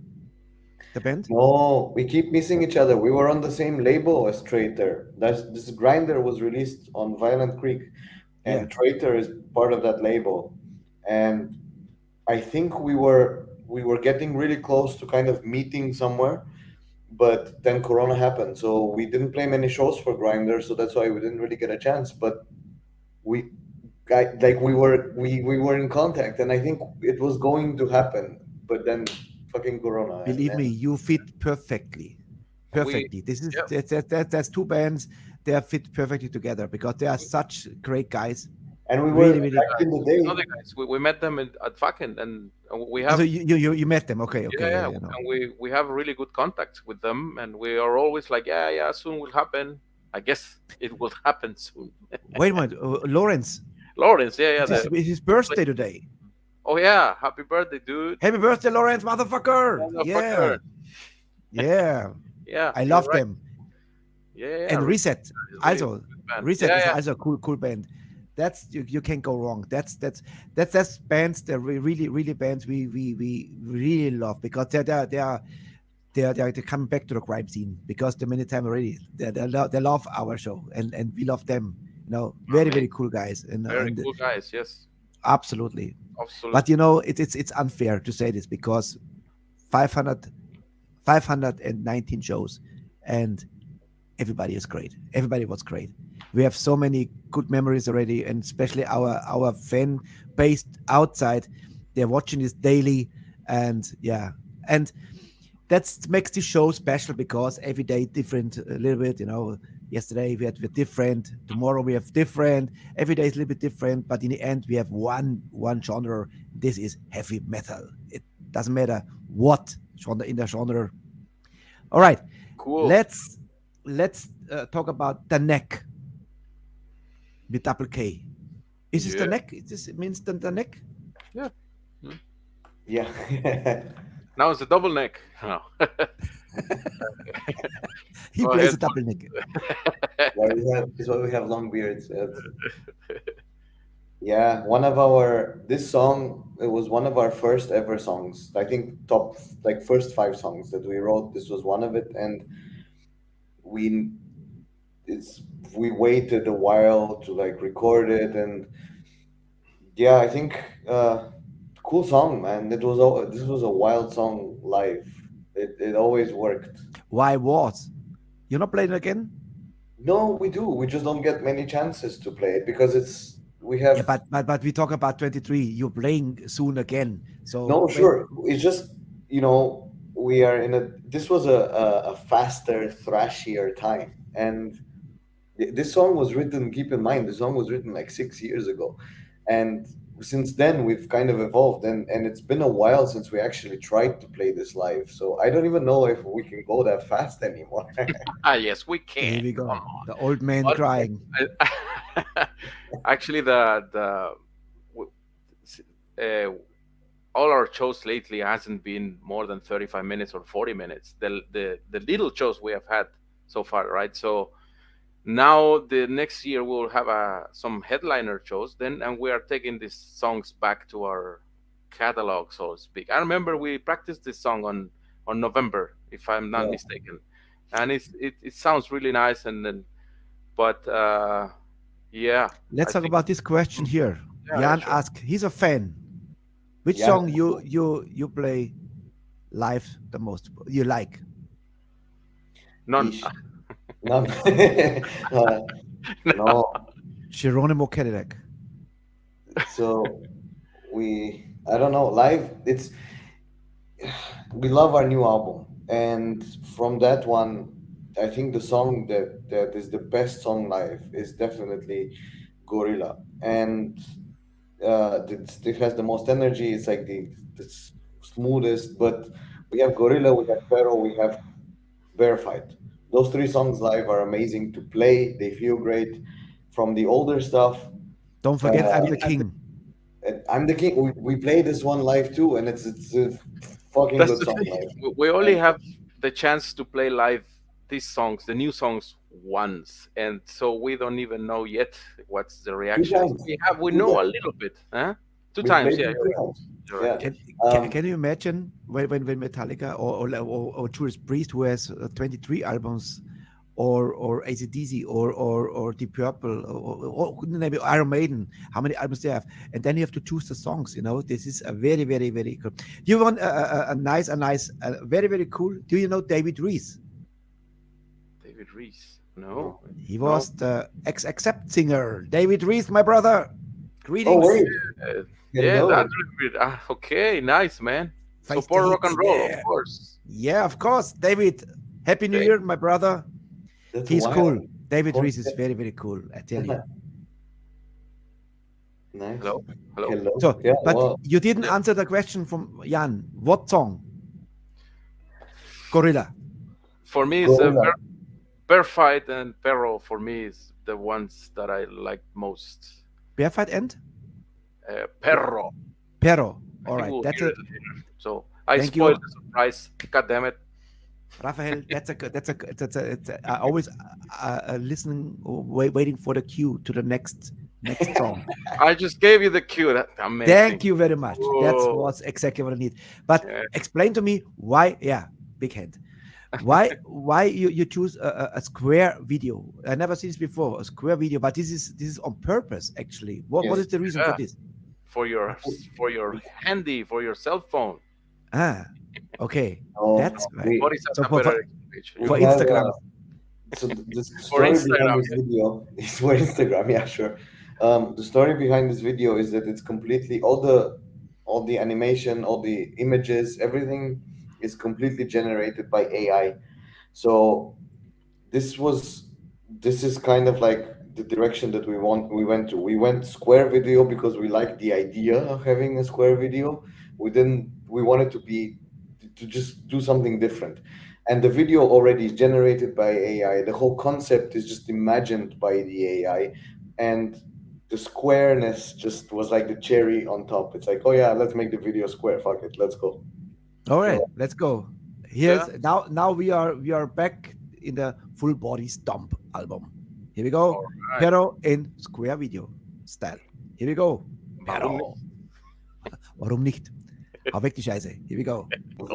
the band? No, we keep missing each other. We were on the same label as Traitor. This Grinder was released on Violent Creek, Yeah. and Traitor is part of that label. And I think we were getting really close to kind of meeting somewhere, but then Corona happened, so we didn't play many shows for Grinder, so that's why we didn't really get a chance. But we, we were in contact, and I think it was going to happen, but then fucking Corona. Believe and me, you fit perfectly. We Perfectly. This is yeah. that's two bands. They are fit perfectly together because they are such great guys. And we Really, were really. back in the We know day. the guys. We met them at fucking, and we So have you met them? Okay, yeah, okay, yeah, you know. and we have really good contacts with them, and we are always like, yeah, soon will happen. I guess it will happen soon. Wait a minute, Lawrence. Lawrence, yeah, It's his birthday today. oh yeah, happy birthday, dude. Happy birthday, Lawrence, motherfucker! Yeah, Motherfucker. yeah. Yeah, I you're love right. them. Yeah, And Reset is really also. good band. Reset Yeah, is yeah. also a cool band. That's you can't go wrong. That's bands. They're really bands we really love because they're coming back to the grime scene because they're many times already. They love our show and we love them. You know, very cool guys Very and cool guys. Yes, absolutely. absolutely. But you know, it's unfair to say this because 500 519 shows and everybody is great. Everybody was great. We have so many good memories already, and especially our fan base outside. They're watching this daily, and yeah, and that makes the show special because every day different a little bit. You know, yesterday we different, tomorrow we have different. Every day is a little bit different, but in the end we have one genre. This is heavy metal. It doesn't matter what genre in the genre. All right, Cool. let's talk about the neck with double K. Is this the Yeah. neck? This means the neck? Yeah. Yeah. Now it's a double neck. No. He Go plays ahead. a double neck. That's why we have long beards. Yeah, this song, it was one of our first ever songs. I think top, like, first 5 songs that we wrote. This was one of it, and we it's we waited a while to like record it, and yeah, I think cool song, man. This was a wild song live. It always worked. Why was? You're not playing it again? No, we do. We just don't get many chances to play it because we Yeah, have. but we talk about 23. You're playing soon again. So No, when sure. It's just, we are this was a faster, thrashier time. And this song was written, keep in mind, the song was written like 6 years ago. And since then, we've kind of evolved. And it's been a while since we actually tried to play this live. So I don't even know if we can go that fast anymore. Yes, we here can. we go. Come on. The old man But- crying. Actually, w- s- uh, all our shows lately hasn't been more than 35 minutes or 40 minutes. The little shows we have had so far, right? So now the next year we'll have some headliner shows then, and we are taking these songs back to our catalog, so to speak. I remember we practiced this song on November, if I'm not Yeah. mistaken, and it sounds really nice. And then, but yeah, Let's I talk think- about this question here. Yeah, Jan sure. asked, he's a fan. Which Yeah. song you play live the most? You like? none. Ish. No, no. Geronimo Cadillac. So I don't know, live, we love our new album, and from that one, I think the song that is the best song live is definitely Gorilla, and it has the most energy. It's like the smoothest, but We have Gorilla, we have Pero, we have Bear Fight. Those 3 songs live are amazing to play. They feel great. From the older stuff, Don't forget, I'm the king. I'm the king. We play this one live too, and it's a fucking That's good the song thing. live. We only have the chance to play live these songs, the new songs, once, and so we don't even know yet what's the reaction. times. We Two know times. a little bit, huh? Two We times, played yeah. it 2 times. You're Yeah. right. Can you imagine when Metallica or Judas Priest, who has 23 albums, or AC/DC or Deep Purple or maybe Iron Maiden, how many albums they have, and then you have to choose the songs. This is a very, very, very cool. You want a nice, very, very cool. Do you know David Reese? David Reese, no. He was the Accept singer. David Reese, my brother. Greetings. Oh, wait. Yeah, Hello. that's really good. Okay, nice, man. Face Support the rock and hits, roll, yeah. of course. Yeah, of course. David, Happy New Okay. Year, my brother. That's He's wild. cool. David Cool. Reese is very, very cool, I tell you. Nice. Hello. Hello. So, Yeah, but wow. you didn't answer the question from Jan. What song? Gorilla. For me, it's Gorilla. Bear Fight and Pero. For me, is the ones that I like most. Bear Fight and Perro. Pero. I All think right, we'll that's hear it. it later. So I Thank you. spoiled the surprise. God damn it. Rafael, I always listening, waiting for the cue to the next song. I just gave you the cue. That's amazing. Thank you very much. That Whoa. was exactly what I need. But Yeah. explain to me why. Yeah, big hand. Why you choose a square video? I never seen this before. A square video, but this is on purpose actually. What Yes. is the reason Yeah. for this? for your handy, for your cell phone. Okay, Oh, that's right. we- What is So a for- better explanation? For we have, Instagram. So the For story Instagram, behind this yeah. video is for Instagram. Yeah, sure. The story behind this video is that it's completely all the animation, all the images, everything is completely generated by AI. So this is kind of like the direction that we went to. We went square video because we liked the idea of having a square video. We wanted to just do something different. And the video already is generated by AI. The whole concept is just imagined by the AI. And the squareness just was like the cherry on top. It's like, oh yeah, let's make the video square. Fuck it, let's go. All right, let's go. Here's now we are back in the Full Body Stomp album. Here we go. Alright. Pero in square video style. Here we go. Warum Pero. Warum nicht? Hau weg die Scheiße. Here we go. Pero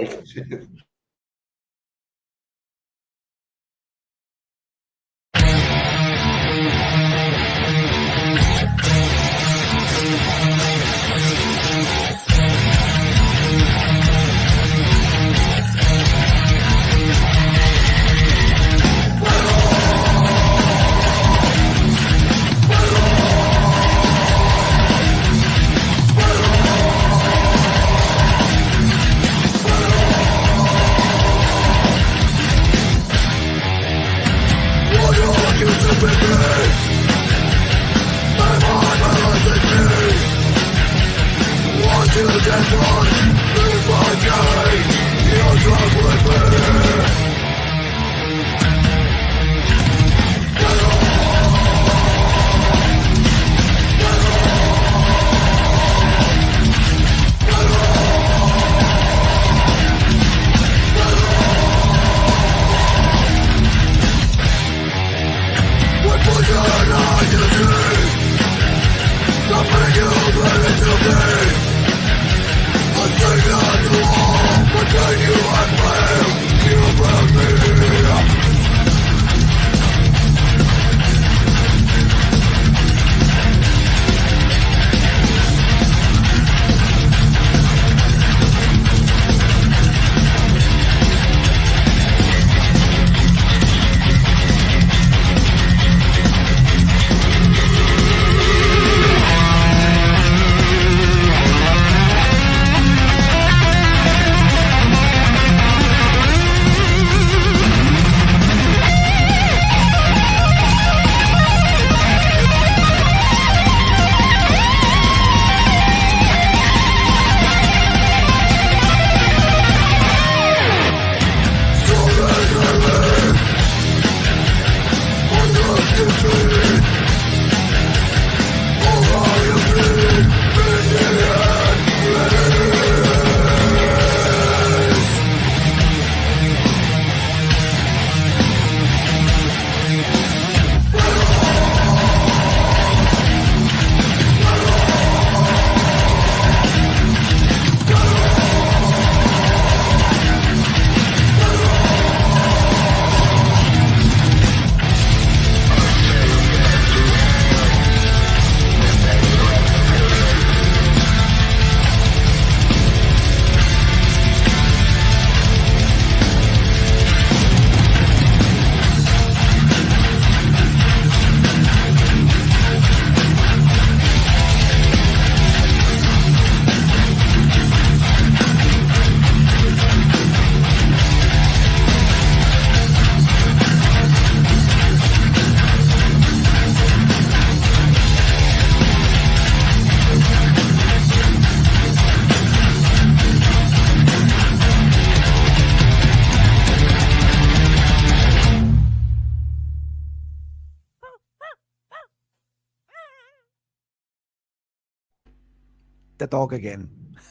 the dog again.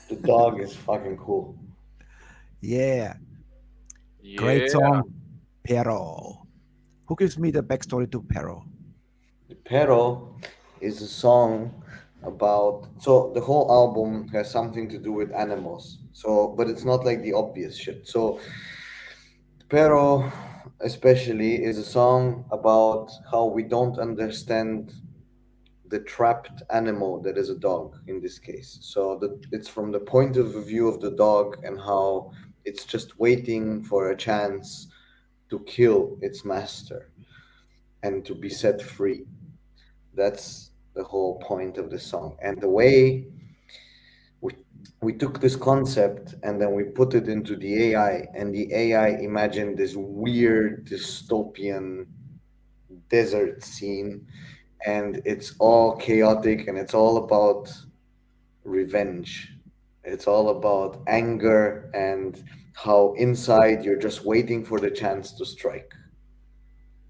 The dog is fucking cool. Yeah. Yeah. Great song, Pero. Who gives me the backstory to Pero? Pero is a song about, so the whole album has something to do with animals. So, but it's not like the obvious shit. So, Pero especially is a song about how we don't understand the trapped animal that is a dog in this case. So it's from the point of view of the dog and how it's just waiting for a chance to kill its master and to be set free. That's the whole point of the song. And the way we took this concept and then we put it into the AI, and the AI imagined this weird dystopian desert scene, and it's all chaotic and it's all about revenge. It's all about anger and how inside you're just waiting for the chance to strike.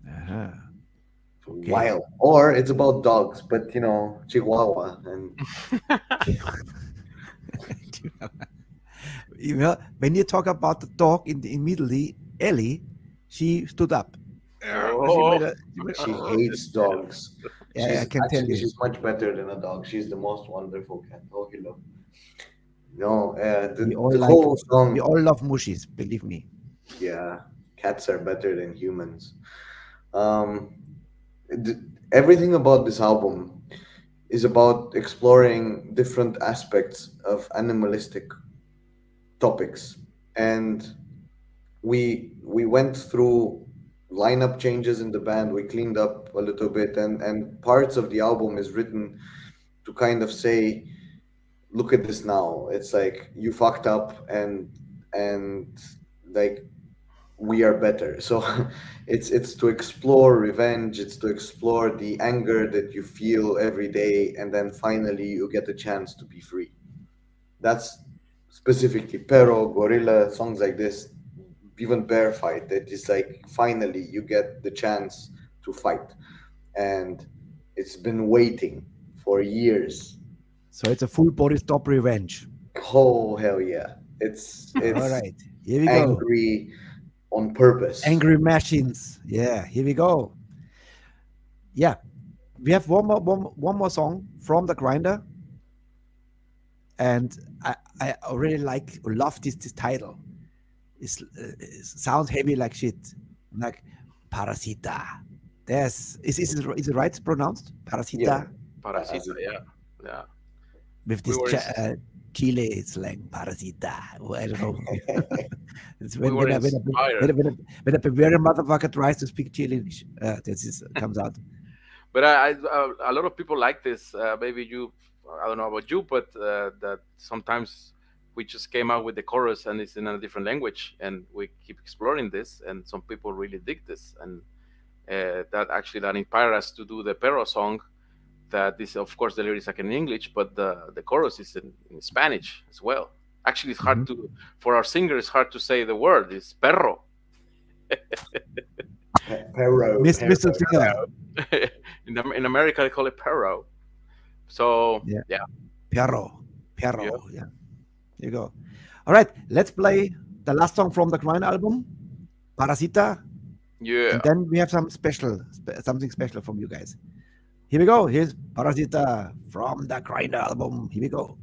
Uh-huh. Okay. Wild. Or it's about dogs, but Chihuahua and When you talk about the dog immediately, Ellie, she stood up. Oh. she hates dogs. Yeah, I can tell you. She's much better than a dog. She's the most wonderful cat. Oh, hello. No, We all the like- whole song. We all love mushies, believe me. Yeah, cats are better than humans. Everything about this album is about exploring different aspects of animalistic topics, and we went through lineup changes in the band. We cleaned up a little bit, and parts of the album is written to kind of say, look at this now. It's like you fucked up, and like we are better. So it's to explore revenge. It's to explore the anger that you feel every day, and then finally you get a chance to be free. That's specifically Pero, Gorilla, songs like this, even Bear Fight. That is like finally you get the chance to fight, and it's been waiting for years. So it's a full body stop revenge. Oh hell yeah! It's All right, here we go. angry on purpose. Angry machines. Yeah, here we go. Yeah, we have one more song from the Grinder, and I really love this title. It sounds heavy like shit, like Parasita. Is it right pronounced? Parasita. Yeah. Parasita, yeah. With this We were Chile slang, Parasita. Well, I don't know. It's We were inspired. when a Bavarian motherfucker tries to speak Chilean, this comes out. But a lot of people like this. Maybe I don't know about you, but that sometimes we just came out with the chorus and it's in a different language, and we keep exploring this, and some people really dig this, and that inspired us to do the Pero song. That is, of course, the lyrics are in English, but the chorus is in Spanish as well. Actually, it's hard for our singer. It's hard to say the word. It's perro. Pero. Mr. Singer. In America, they call it perro. So yeah. Perro. Yeah. Here you go. All right, let's play the last song from the Grind album, Parasita. Yeah. And then we have something special from you guys. Here we go. Here's Parasita from the Grind album. Here we go.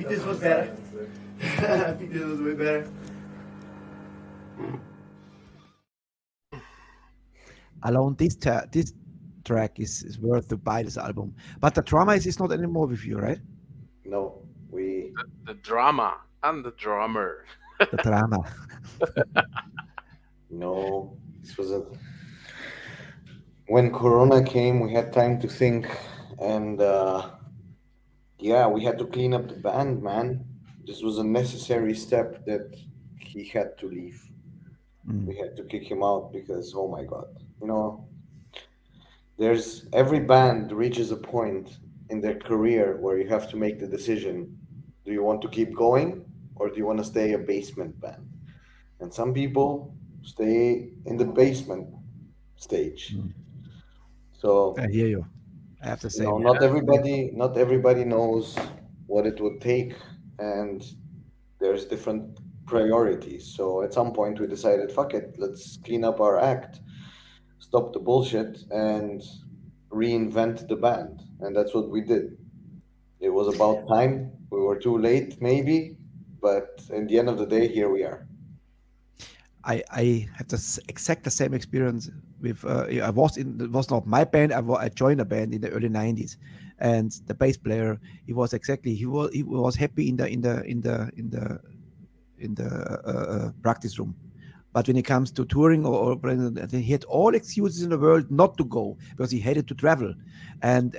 think this was better. I think this was way better. Alone, this track is worth to buy this album. But the drama is not anymore with you, right? No, we The drama and the drummer. The drama. no. This was a when Corona came, we had time to think, and yeah, we had to clean up the band, man. This was a necessary step that he had to leave. Mm. We had to kick him out because, oh my God, you know, there's every band reaches a point in their career where you have to make the decision: do you want to keep going or do you want to stay a basement band? And some people stay in the basement stage. Mm. So I hear you. I have to you say, know, not everybody knows what it would take, and there's different priorities. So at some point we decided, fuck it, let's clean up our act, stop the bullshit, and reinvent the band. And that's what we did. It was about time. We were too late, maybe, but in the end of the day, here we are. I had the exact the same experience with. I was in. It was not my band. I joined a band in the early '90s, and the bass player. He was happy in the practice room. But when it comes to touring or playing, he had all excuses in the world not to go because he hated to travel. And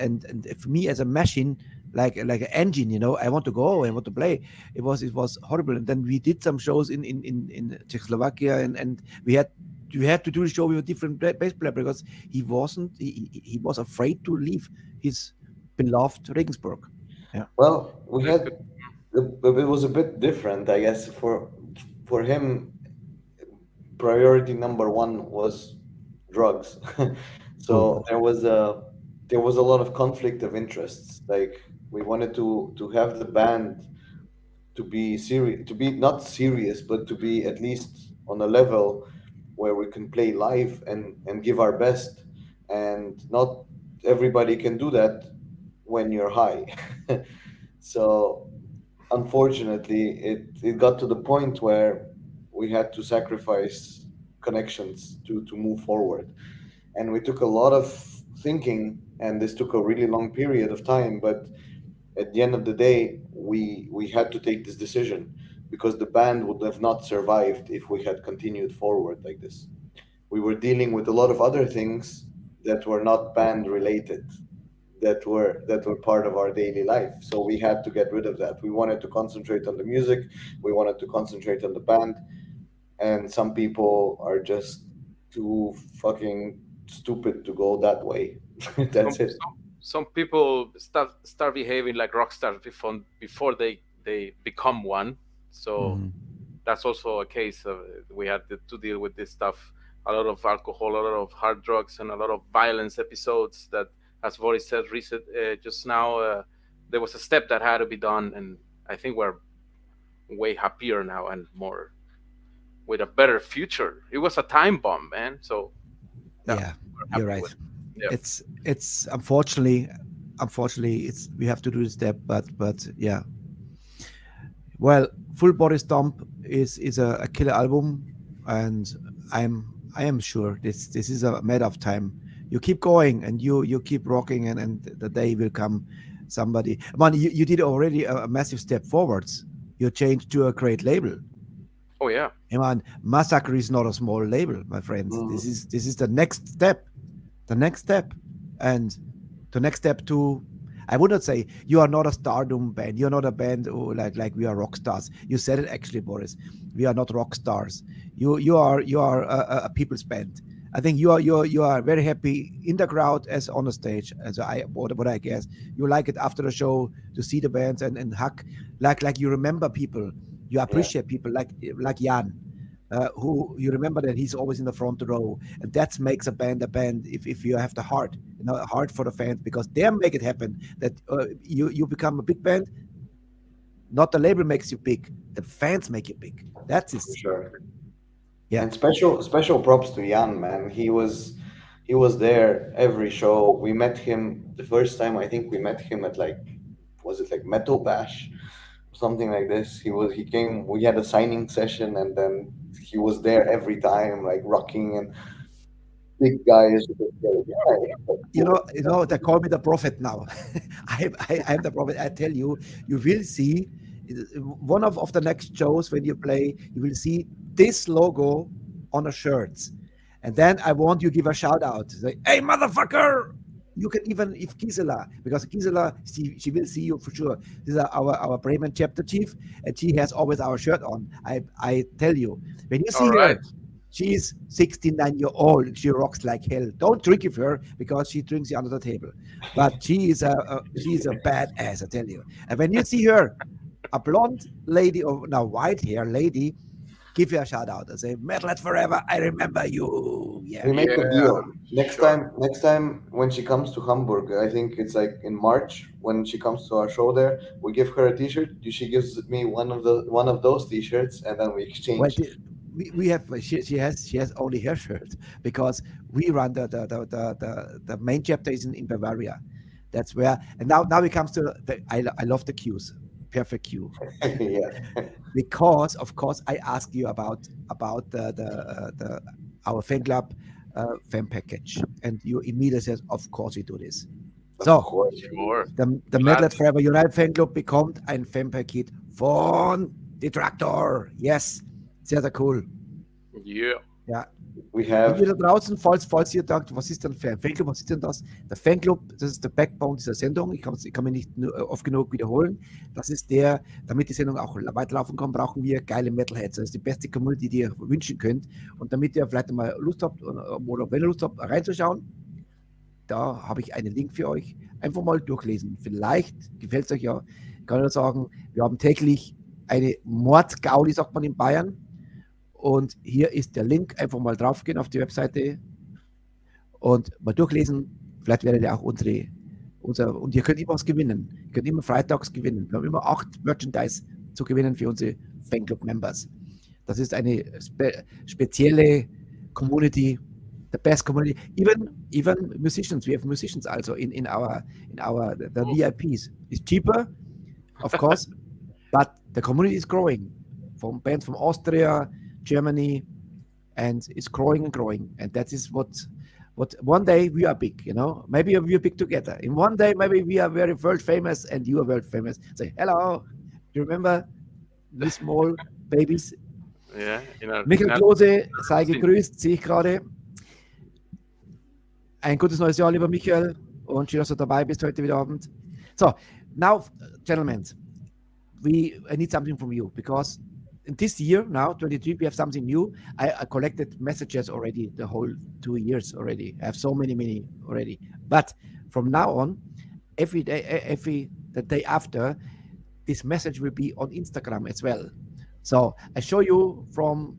for me as a machine, like an engine, I want to go, I want to play. It was horrible. And then we did some shows in Czechoslovakia, and we had to do the show with a different bass player because he was afraid to leave his beloved Regensburg. Yeah. Well, it was a bit different, I guess. For him, priority number one was drugs. So there was a lot of conflict of interests. Like we wanted to have the band to be serious, to be not serious, but to be at least on a level where we can play live and give our best. And not everybody can do that when you're high. So unfortunately, it got to the point where we had to sacrifice connections to move forward. And we took a lot of thinking, and this took a really long period of time. But at the end of the day, we had to take this decision because the band would have not survived if we had continued forward like this. We were dealing with a lot of other things that were not band related, that were part of our daily life. So we had to get rid of that. We wanted to concentrate on the music, we wanted to concentrate on the band, and some people are just too fucking stupid to go that way. That's it. Some people start behaving like rock stars before they become one. So that's also a case of we had to deal with this stuff. A lot of alcohol, a lot of hard drugs, and a lot of violence episodes that, as Boris said just now, there was a step that had to be done, and I think we're way happier now and more with a better future. It was a time bomb, man. So Yeah, you're right. Yeah. It's unfortunately it's we have to do this step, but yeah. Well, Full Body Stomp is a killer album, and I am sure this is a matter of time. You keep going and you keep rocking, and the day will come. Somebody, man, you did already a massive step forwards. You changed to a great label. Oh yeah. Hey man, Massacre is not a small label, my friends. This is the next step. The next step. And the next step to, I would not say you are not a stardom band. You're not a band who like we are rock stars. You said it actually, Boris. We are not rock stars. You are a people's band. I think you are very happy in the crowd as on the stage. As what I guess you like it after the show to see the bands and hug, like you remember people. You appreciate people like Jan, who you remember that he's always in the front row, and that makes a band if you have the heart, a heart for the fans, because they make it happen that you become a big band. Not the label makes you big, the fans make you big. That's it. For sure. Yeah. And special props to Jan, man. He was there every show. We met him the first time. I think we met him at was it like Metal Bash, something like this. He came. We had a signing session, and then he was there every time, like rocking and big guys. You know, they call me the prophet now. I'm the prophet. I tell you, you will see one of the next shows when you play, you will see this logo on a shirt. And then I want you to give a shout out. Say, hey, motherfucker! You can even, if Gisela, because Gisela, she will see you for sure. This is our Bremen chapter chief, and she has always our shirt on. I tell you, when you see All her, right. she is 69 years old. She rocks like hell. Don't drink with her because she drinks you under the table. But she is a badass, I tell you. And when you see her, a blonde lady or now white hair lady, give her a shout out and say, Metalheads forever. I remember you. Yeah. We make a deal. Sure. Next time when she comes to Hamburg, I think it's like in March when she comes to our show there, we give her a T-shirt. She gives me one of those T-shirts, and then we Well, exchange. we have she has only her shirt because we run the main chapter is in Bavaria. That's where, and now it comes to I love the cues, perfect cue. Yeah. Because of course I asked you about our fan club fan package, and you immediately says, of course we do this. Of So course. Sure. der Glad. Metalheads Forever United Fanclub bekommt ein Fanpaket von Detraktor. Yes, sehr, sehr cool. Yeah. Ja. We Und have ihr da draußen, falls ihr denkt, was ist denn für ein Fanclub, was ist denn das? Der Fanclub, das ist der Backbone dieser Sendung. Ich kann mich nicht oft genug wiederholen. Das ist damit die Sendung auch weiterlaufen kann, brauchen wir geile Metalheads. Das ist die beste Community, die ihr wünschen könnt. Und damit ihr vielleicht mal Lust habt, oder wenn ihr Lust habt, reinzuschauen, da habe ich einen Link für euch. Einfach mal durchlesen. Vielleicht gefällt es euch ja. Ich kann nur sagen, wir haben täglich eine Mordgaudi, sagt man in Bayern. Und hier ist der Link. Einfach mal draufgehen auf die Webseite und mal durchlesen. Vielleicht werdet ihr auch und ihr könnt immer was gewinnen. Ihr könnt immer freitags gewinnen. Wir haben immer 8 Merchandise zu gewinnen für unsere Fanclub-Members. Das ist eine spezielle Community, the best community. Even musicians, we have musicians also in our the VIPs. It's cheaper, of course, but the community is growing. From bands from Austria, Germany, and it's growing and growing. And that is what one day we are big, you know. Maybe we are big together. In one day, maybe we are very world famous and you are world famous. Say hello. You remember these small babies? Yeah. Michael Klose, sei gegrüßt, sehe ich gerade. Ein gutes neues Jahr, lieber Michael. Und schön, dass du dabei bist heute wieder Abend. So, now, gentlemen, I need something from you because in this year now 23 we have something new. I collected messages already the whole 2 years already. I have so many already, but from now on every day the day after this message will be on Instagram as well. So I show you from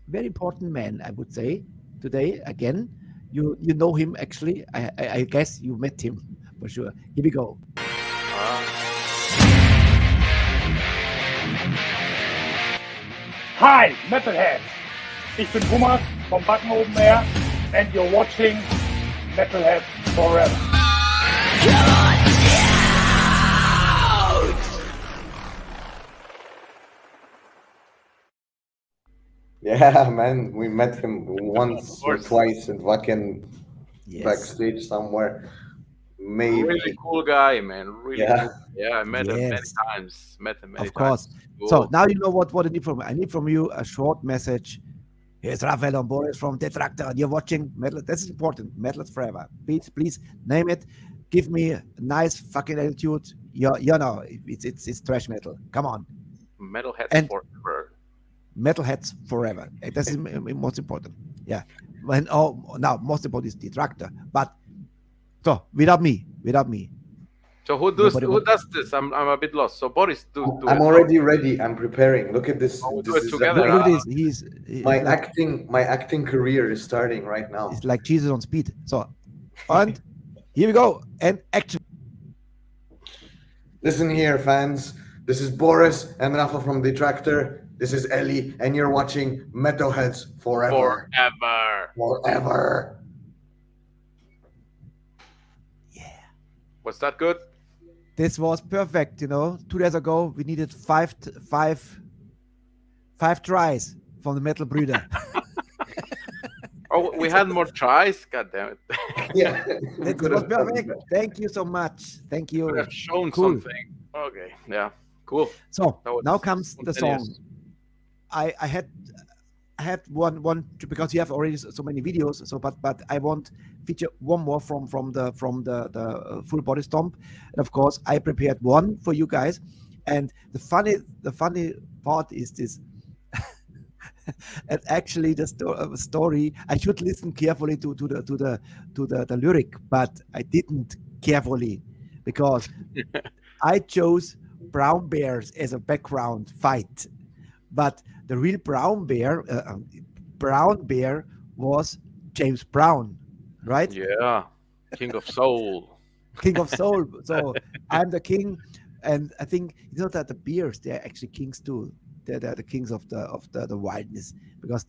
very important man, I would say today again. You know him actually. I guess you met him for sure. Here we go. Hi, Metalheads! Ich bin Thomas vom Backen oben her and you're watching Metalheads Forever. Yeah, man, we met him once or twice in fucking Yes. backstage somewhere. Maybe. Really cool guy, man. Really Yeah. cool. Yeah, I met him many Yes. times. Met him many Of course. times. So Cool. now you know what I need from you. I need from you a short message. Here's Raphael and Boris from Detraktor. You're watching Metal. This is important. Metalheads Forever. Please name it. Give me a nice fucking attitude. You know, it's thrash metal. Come on. Metalheads And- forever. Metalheads Forever. This is most important. Yeah. Now most important is Detraktor. But so without me. So who does Nobody this? I'm a bit lost. So Boris, do I'm it. already ready. I'm preparing. Look at this. Oh, we do This it is together, Look huh? at this. He's my like, acting career is starting right now. it's like Jesus on speed. So, and here we go. And action. Listen here, fans. This is Boris and Rafa from Detraktor. This is Ellie, and you're watching Metalheads Forever. Forever. Forever. Was that good? this was perfect. 2 days ago, we needed five tries from the Metal Brüder. Oh, we had more tries. God damn it! Yeah. That was perfect. Thank you so much. Thank you. We have shown Cool. something. Okay, yeah, cool. So That was now comes the song. spontaneous. I had one because you have already so many videos. So, but I want feature one more from the full body stomp, and of course I prepared one for you guys. And the funny part is this. And actually, the story, I should listen carefully to the lyric, but I didn't carefully because I chose brown bears as a background fight. But the real brown bear was James Brown, right? Yeah, King of Soul. King of Soul. So I'm the king, and I think that the bears, they're actually kings too. They're the kings of the wildness, because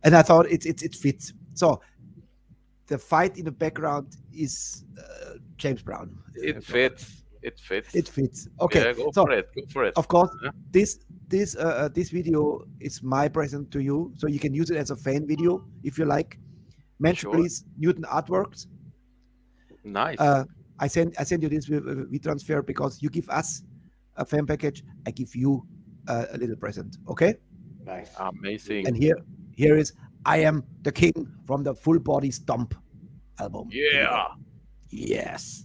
and I thought it fits. So the fight in the background is James Brown. It fits. It fits. It fits. Okay. Yeah, go so for it. Go for it. of course, Yeah. this video is my present to you, so you can use it as a fan video if you like. Mention Sure. please Newton Artworks. Nice. I send you this with WeTransfer because you give us a fan package. I give you a little present. Okay. Nice. Amazing. And here is I Am the King from the Full Body Stomp album. Yeah. Yes.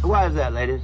Why is that, ladies?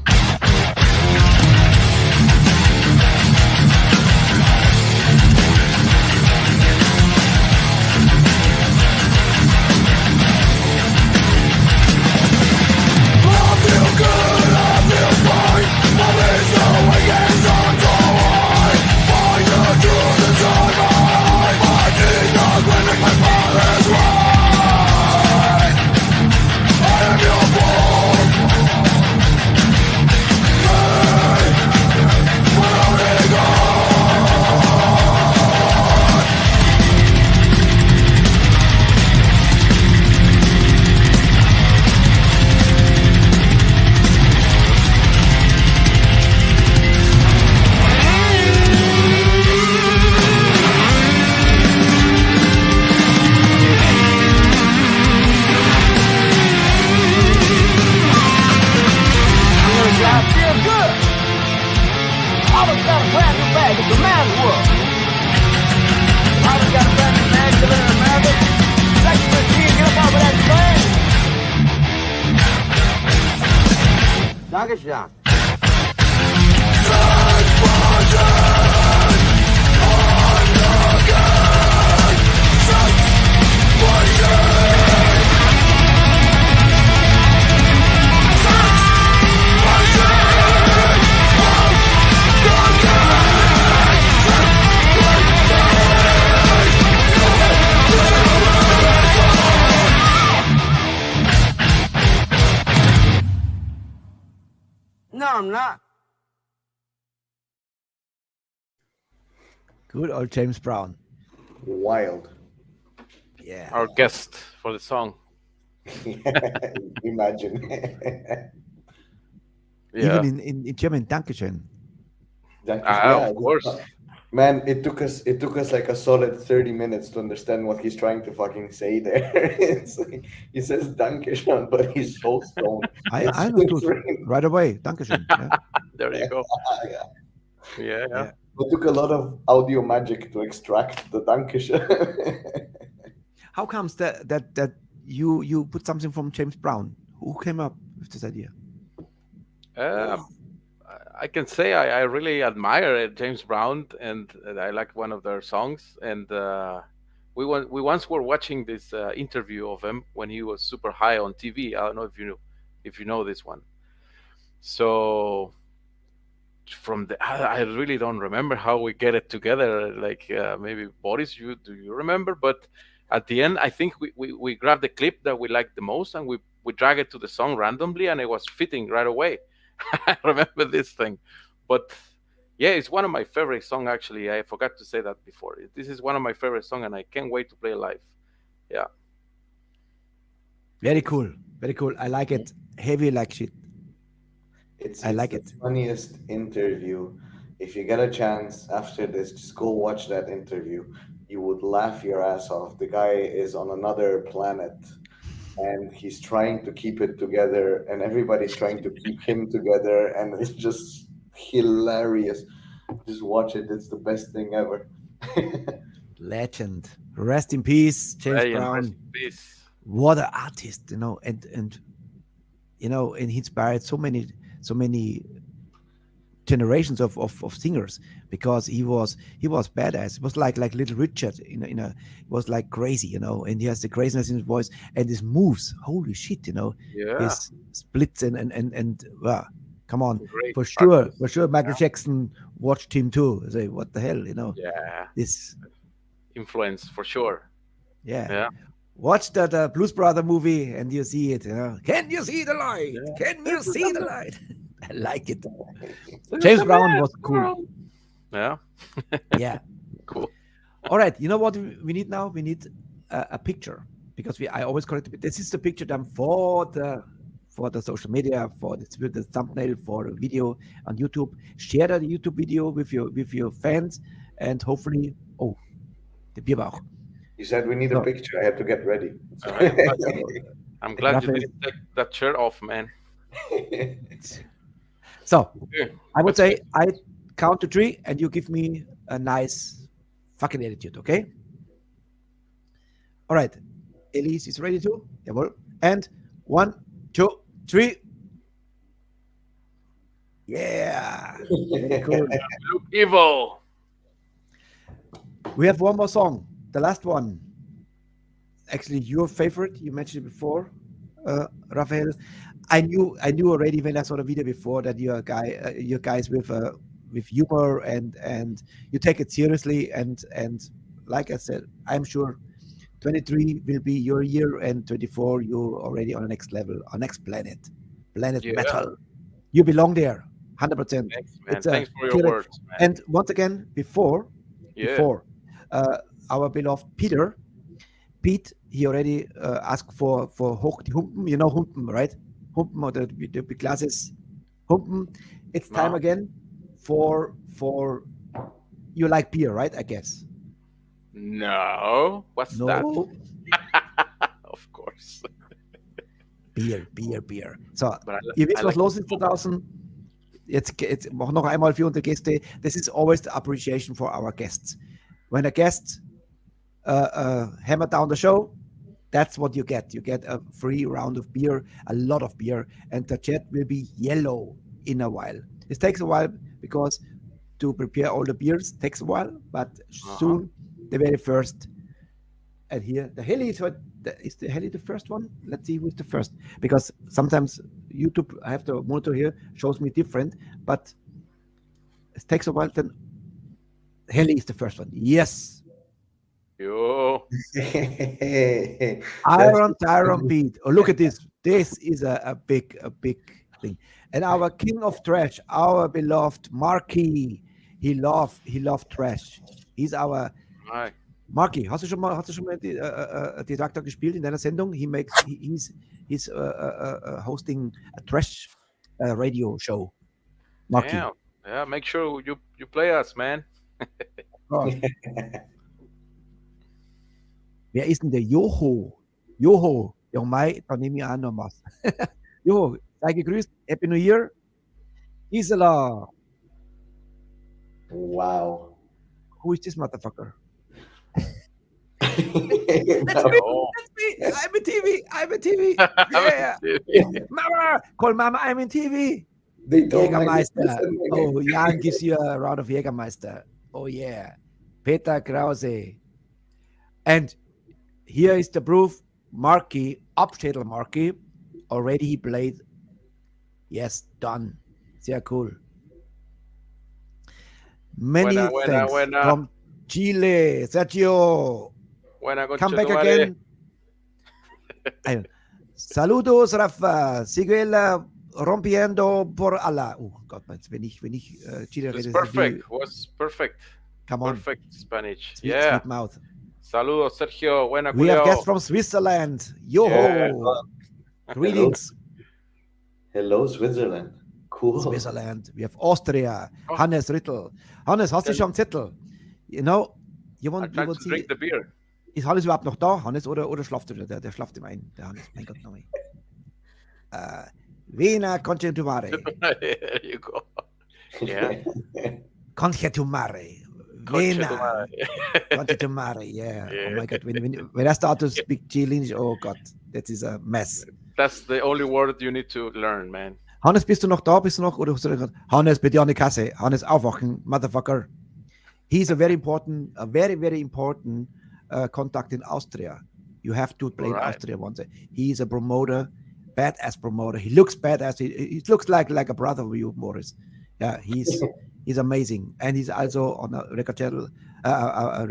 Knock it down. Good old James Brown. Wild. Yeah. Our guest for the song. Imagine. Yeah. Even in German, Dankeschön. Of course. Man, it took us like a solid 30 minutes to understand what he's trying to fucking say there. It's like, he says Dankeschön, but he's so stoned. I It's understood insane. right away. Dankeschön. Yeah. There you go. Yeah. Yeah. Yeah. It took a lot of audio magic to extract the Dankeschön. How comes that you put something from James Brown? Who came up with this idea? I can say I really admire James Brown, and I like one of their songs. And we once were watching this interview of him when he was super high on TV. I don't know if you know this one. So from I really don't remember how we get it together. Like maybe Boris, do you remember? But at the end, I think we grabbed the clip that we liked the most, and we drag it to the song randomly, and it was fitting right away. I remember this thing. But yeah, it's one of my favorite songs, actually. I forgot to say that before. This is one of my favorite songs, and I can't wait to play it live. Yeah. Very cool. Very cool. I like it. Heavy like shit. I like the it. funniest interview. If you get a chance after this, just go watch that interview. You would laugh your ass off. The guy is on another planet, and he's trying to keep it together, and everybody's trying to keep him together, and it's just hilarious. Just watch it. It's the best thing ever. Legend. Rest in peace, James Hey, and Brown. rest in peace. What an artist, and he inspired so many generations of singers, because he was badass. It was like Little Richard, it was like crazy, and he has the craziness in his voice and his moves. Holy shit, Yeah. his splits and wow, come on. Great For sure, artist. Michael Jackson watched him too. I say, what the hell, Yeah. this, Influence for sure. yeah. Yeah. Watch the Blues Brother movie and you see it. Can you see the light? Yeah. Can you see the light? I like it. James Brown was cool. Yeah. Yeah. Cool. All right. You know what we need now? We need a picture, because I always correct it. This is the picture done for the social media, for the thumbnail, for the video on YouTube. Share the YouTube video with your fans, and hopefully, the Bierbauch. You said we need a picture. I had to get ready. I'm glad you Raphael. didn't take that shirt off, man. So Okay. I would Let's say I count to 3 and you give me a nice fucking attitude, okay? All right. Elise is ready too. Jawohl. And 1, 2, 3. Yeah. Very cool. Look evil. We have one more song. The last one. Actually, your favorite. You mentioned it before, Raphael. I knew already when I saw the video before that you're guys with humor and you take it seriously, and like I said, I'm sure 23 will be your year, and 24 you're already on the next level, on next planet Yeah. metal. You belong there, 100%. Thanks, man. It's a Thanks for your feeling. words, man. And once again, before our beloved Pete, he already asked for Hoch die Humpen. You know Humpen, right? Humpen, or the big glasses. Humpen. It's time No. again for you like beer, right? I guess. No. What's that? No, Of course. Bier. So, But ihr wisst, I was like los ist 2000. Jetzt noch einmal für unsere Gäste. This is always the appreciation for our guests. When a guest hammer down the show, that's what you get. You get a free round of beer, a lot of beer, and the chat will be yellow in a while. It takes a while because to prepare all the beers takes a while, but soon the very first. And here the heli is the heli the first one? Let's see who's the first, because sometimes YouTube, I have the monitor here, shows me different, but it takes a while. Then heli is the first one. Yes. Yo. Iron Tyron Pete. Oh, look at this. This is a big thing. And our king of trash, our beloved Marky, he loved trash. He's our Right. Marky. Hast du schon mal Detraktor gespielt in deiner Sendung? He's hosting a trash radio show. Marky. Damn. Yeah, make sure you play us, man. Oh. Wer ist denn der Joho? Joho. Ja, Mai, da nehme ich auch noch was. Joho, sei gegrüßt. Happy New Year. Gisela. Wow. Who is this motherfucker? Oh. I'm in TV. I'm in TV. Yeah. Mama, call Mama. I'm in TV. They don't Jägermeister. Oh, Jan gives you a round of Jägermeister. Oh, yeah. Peter Krause. And here is the proof. Marky, Abschädel Marky, already he played. Yes, done. Sehr cool. Many thanks from Chile. Sergio. Come back again. Saludos, Rafa. Siguela rompiendo por Allah. Oh Gott, wenn ich Chile rede. Perfect. Was perfect. Come on. Perfect Spanish. Sweet, yeah. sweet mouth. Saludos, Sergio. Buena We have culiao. guests from Switzerland. Yo-ho. Yeah. Greetings. Hello, Switzerland. Cool. Switzerland. We have Austria. Oh. Hannes Rittel. Hannes, hast du schon einen Zettel? You know, you I'm want trying to see, drink the beer. ist Hannes überhaupt noch da, Hannes, oder schlaft er? Der schlaft ihm ein, der Hannes. Mein Gott, nochmal. Vena conchetumare. There you go. Yeah. Conchetumare. Vena conchetumare. Yeah. Oh my God. When I start to speak Chilean, oh God, that is a mess. That's the only word you need to learn, man. Hannes, bist du noch da? Oder hast du gerade? Hannes, bitte an die Kasse. Hannes, aufwachen, motherfucker. He's a very important contact in Austria. You have to play in Austria one day. He's a promoter, badass promoter. He looks badass. He looks like a brother of you, Morris. Yeah, he's amazing, and he's also on a record channel, a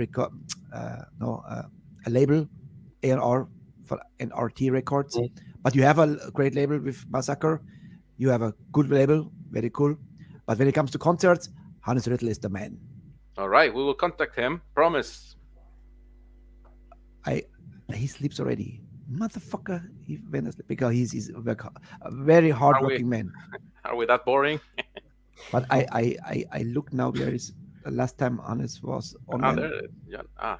label, A&R for NRT Records. But you have a great label with Massacre. You have a good label, very cool. But when it comes to concerts, Hannes Rittel is the man. All right, we will contact him. Promise. He sleeps already, motherfucker. Because he's a very hardworking man. Are we that boring? But I look now. Where is the last time Hannes was on? There it is. Yeah.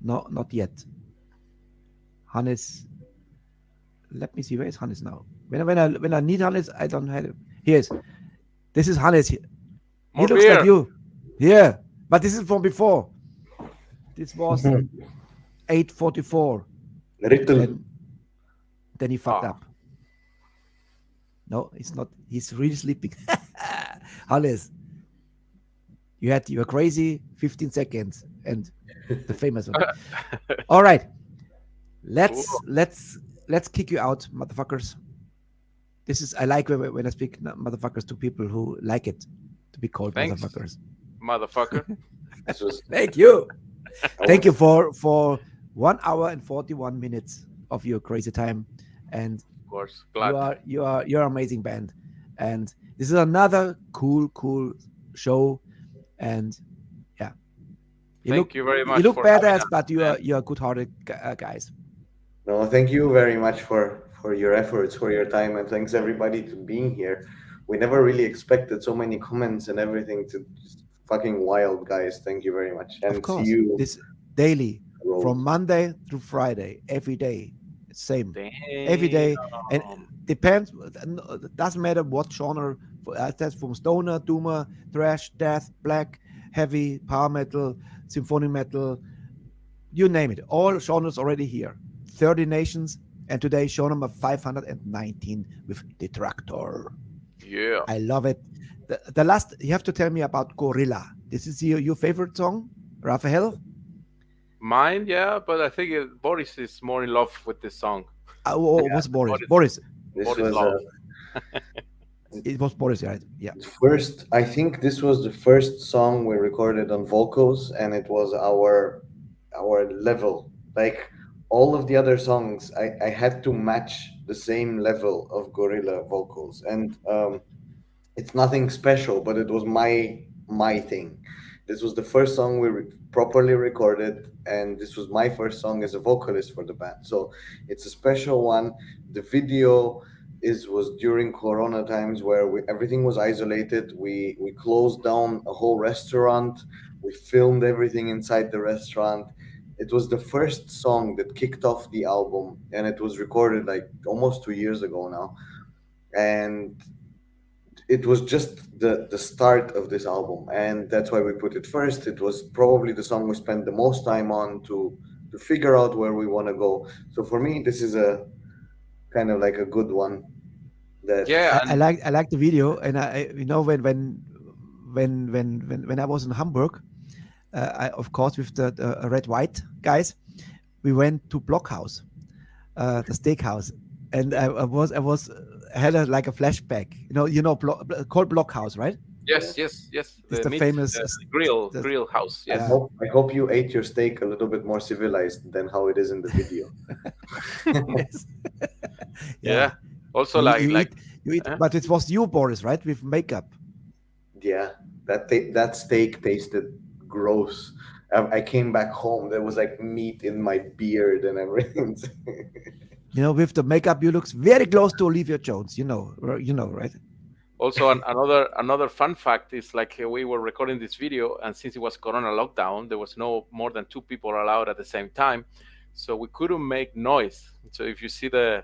No, not yet. Hannes. Let me see. Where is Hannes now? When I need Hannes, I don't have him. Here is. This is Hannes. He looks beer. like you. Yeah, but this is from before. This was 8:44. Then he fucked up. No, it's not. He's really sleeping. Hannes, you had your crazy 15 seconds and the famous one. All right, let's kick you out, motherfuckers. This is I like when I speak motherfuckers to people who like it to be called motherfuckers. Motherfucker. Thank you. Thank you for 1 hour and 41 minutes of your crazy time, and Of course. Glad. you're an amazing band, and this is another cool show, and yeah, Thank you very much. You look for having badass, us, but man. you're good-hearted guys. No, thank you very much for your efforts, for your time, and thanks everybody to being here. We never really expected so many comments and everything. To just fucking wild, guys. Thank you very much. And Of course, see you this daily road. from Monday through Friday, every day, same. Damn. Every day, and depends. It doesn't matter what genre. That's from stoner, doomer, thrash, death, black, heavy, power metal, symphonic metal, you name it. All genres already here. 30 nations, and today show number 519 with Detraktor. Yeah. I love it. The last, you have to tell me about Gorilla. This is your favorite song, Raphael? Mine, yeah, but I think Boris is more in love with this song. What's Boris? Boris. This Boris was Love. It was Boris, right? Yeah. first. I think this was the first song we recorded on vocals, and it was our level. Like all of the other songs, I had to match the same level of gorilla vocals, and it's nothing special, but it was my thing. This was the first song we properly recorded, and this was my first song as a vocalist for the band. So it's a special one. The video was during Corona times where everything was isolated. We closed down a whole restaurant. We filmed everything inside the restaurant. It was the first song that kicked off the album, and it was recorded like almost 2 years ago now. And it was just the start of this album, and that's why we put it first. It was probably the song we spent the most time on to figure out where we want to go. So for me, this is a kind of like a good one. That Yeah, I like the video, and I when I was in Hamburg, I, of course, with the red white guys, we went to Blockhaus, the steakhouse, and I had like a flashback. Called Blockhaus, right? yes. It's The the famous grill house. Yes. I hope you ate your steak a little bit more civilized than how it is in the video. Yes. Yeah. Also, You eat, but it was you, Boris, right? With makeup. Yeah, that steak tasted gross. I came back home. There was like meat in my beard and everything. With the makeup, you look very close to Olivia Jones. You know, right? Also, another fun fact is like we were recording this video, and since it was Corona lockdown, there was no more than 2 people allowed at the same time, so we couldn't make noise. So if you see the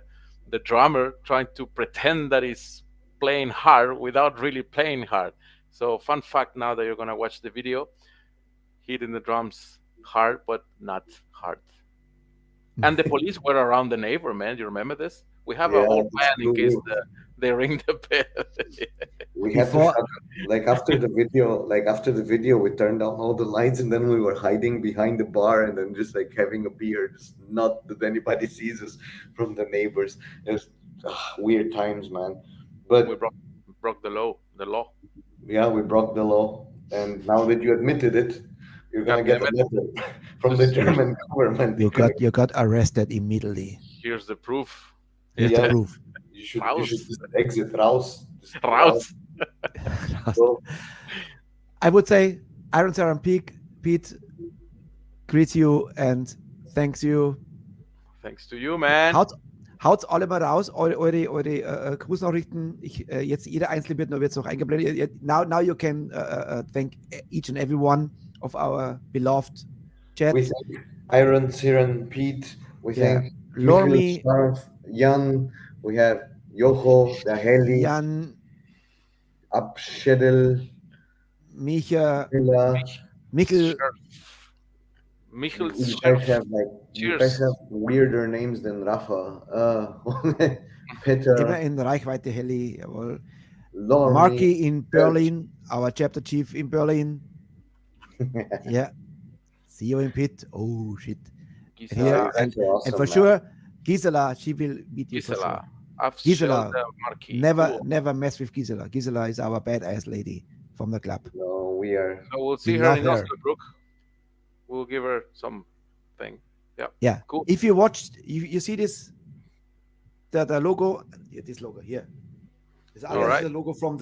drummer trying to pretend that he's playing hard without really playing hard. So fun fact, now that you're gonna watch the video, hitting the drums hard but not hard. And the police were around the neighbor, man. You remember this? We have a whole plan in case they ring the bell. We had to after the video, we turned down all the lights, and then we were hiding behind the bar, and then just like having a beer, just not that anybody sees us from the neighbors. It was weird times, man. But We broke the law. yeah, we broke the law, and now that you admitted it, you're gonna get a letter from the German government. You got arrested immediately. Here's the proof. Here's the proof. You should Raus. just exit raus. Just Raus. So, I would say Iron Sarah and Pete greets you and thanks you. Thanks to you, man. Haut's alle mal raus, eure Grußnachrichten. Jetzt jeder einzelne wird noch eingeblendet. Now you can thank each and every one of our beloved chat. we thank Iron, Siren, Pete. We thank Lormi, Jan. We have Jocho, Daheli, Jan, Abschedel, Micha, Miller. Mikkel. Michel, You guys have cheers. weirder names than Rafa. Peter, Immer in Reichweite, Heli. Jawohl. Lormi, Marky in Berlin, our chapter chief in Berlin. Yeah. See you in Pit. Oh, shit. Gisela. Here, and awesome, for man. sure, Gisela, she will meet you for sure. Gisela. Gisela, Marquis. Never mess with Gisela. Gisela is our badass lady from the club. No, we are. So we'll see We her love in her. Osnabrück. We'll give her something. Yeah. Yeah. Cool. If you watched, you see this, the logo, this logo here. This All right. is the logo from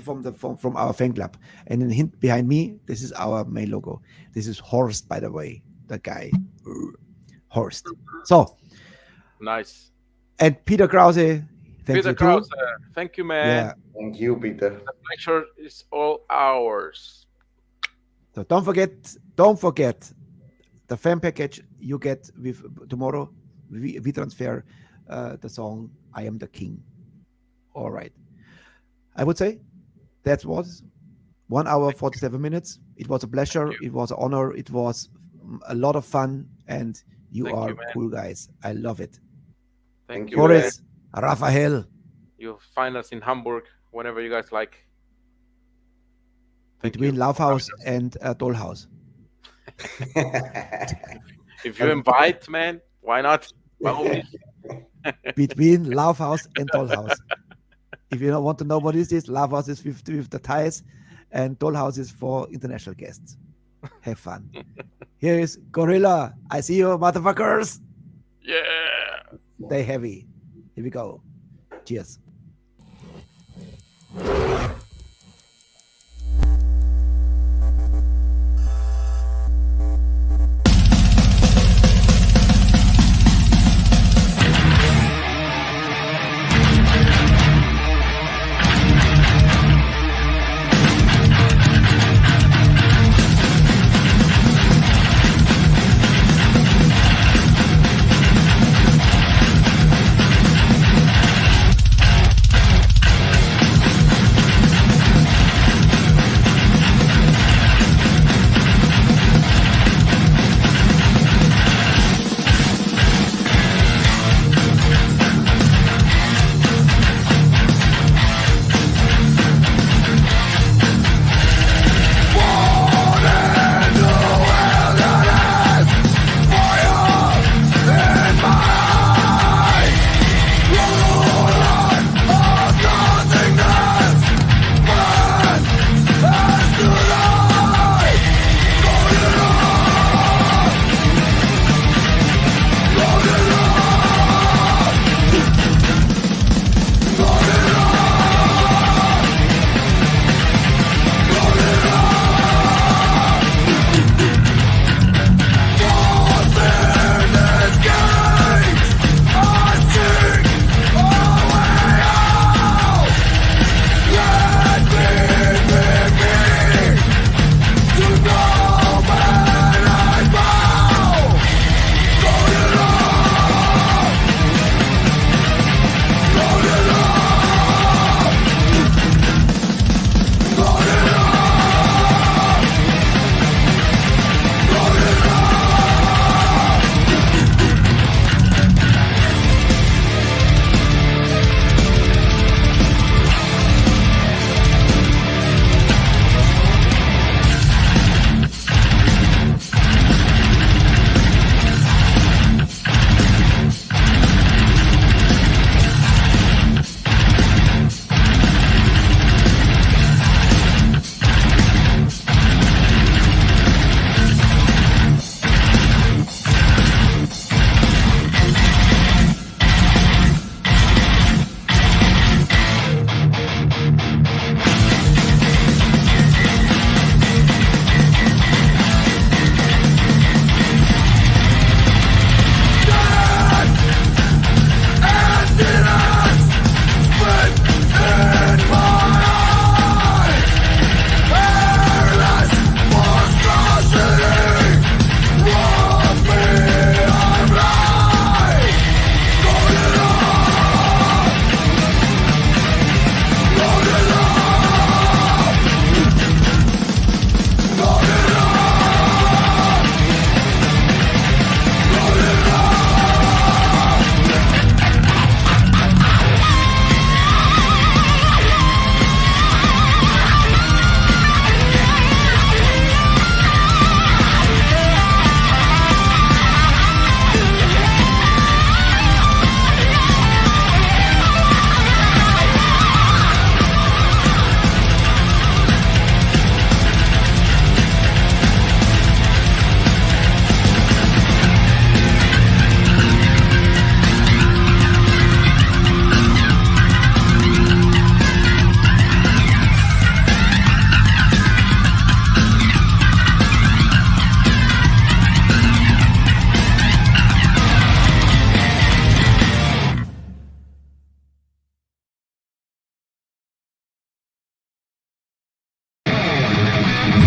our fan club, and then behind me, this is our main logo. This is Horst, by the way, the guy, Horst. So, Nice. and Peter Krause, thank Peter you Krause, too. thank you, man. Yeah. Thank you, Peter. The pleasure is all ours. So don't forget the fan package you get with tomorrow. We transfer the song "I Am the King." All right. I would say that was 1 hour 47 minutes. It was a pleasure. It was an honor. It was a lot of fun, and you Thank are you, man. cool guys. I love it. Thank you. Boris, Raphael. You'll find us in Hamburg whenever you guys like. Thank Between you. Laufhaus and Dollhaus. If you invite, man, why not? By all means. Between Laufhaus and Dollhaus. If you don't want to know what is this, Laufhaus is with the ties, and Dollhaus is for international guests. Have fun. Here is Gorilla. I see you, motherfuckers. Yeah. Stay heavy. Here we go. Cheers.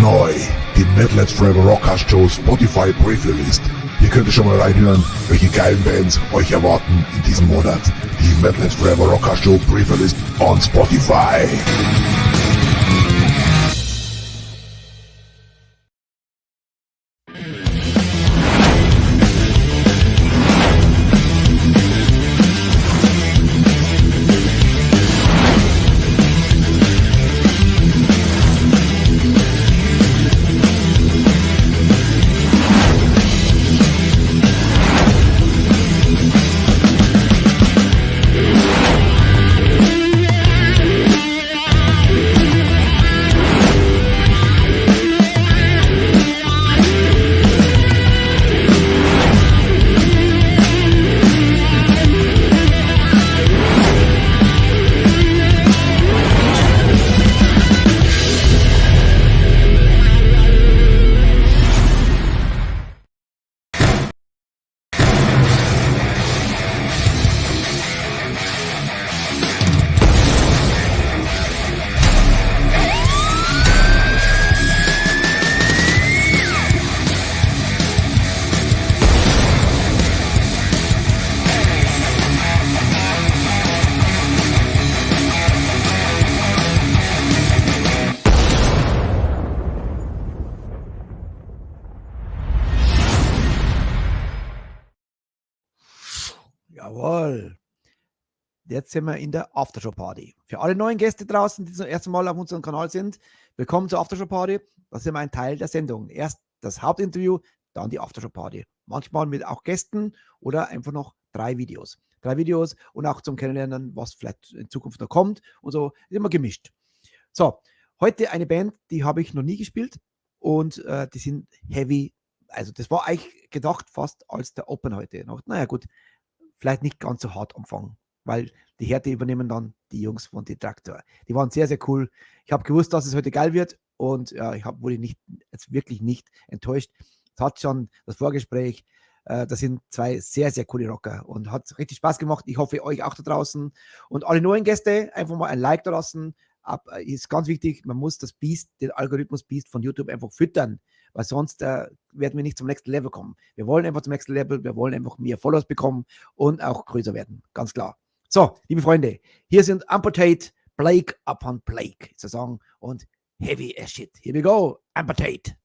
Neu, die METALHEADS FOREVER Rockcast Show Spotify Pre-Release. Hier könnt ihr schon mal reinhören, welche geilen Bands euch erwarten in diesem Monat. Die METALHEADS FOREVER Rockcast Show Pre-Release on Spotify. Jawohl. Jetzt sind wir in der Aftershow-Party. Für alle neuen Gäste draußen, die zum ersten Mal auf unserem Kanal sind, willkommen zur Aftershow-Party. Das ist immer ein Teil der Sendung. Erst das Hauptinterview, dann die Aftershow-Party. Manchmal mit auch Gästen oder einfach noch 3 Videos. 3 Videos und auch zum Kennenlernen, was vielleicht in Zukunft noch kommt und so. Ist immer gemischt. So, heute eine Band, die habe ich noch nie gespielt und die sind Heavy. Also das war eigentlich gedacht fast als der Open heute. Naja gut, vielleicht nicht ganz so hart anfangen, weil die Härte übernehmen dann die Jungs von Detraktor. Die waren sehr, sehr cool. Ich habe gewusst, dass es heute geil wird und ja, wurde jetzt wirklich nicht enttäuscht. Es hat schon das Vorgespräch, das sind 2 sehr, sehr coole Rocker und hat richtig Spaß gemacht. Ich hoffe, euch auch da draußen. Und alle neuen Gäste, einfach mal ein Like da lassen. Ist ganz wichtig, man muss das den Algorithmus Beast von YouTube einfach füttern, weil sonst werden wir nicht zum nächsten Level kommen. Wir wollen einfach zum nächsten Level, wir wollen einfach mehr Followers bekommen und auch größer werden, ganz klar. So, liebe Freunde, hier sind Amputate, Plague upon Plague, ist der Song, und Heavy as Shit. Here we go, Amputate.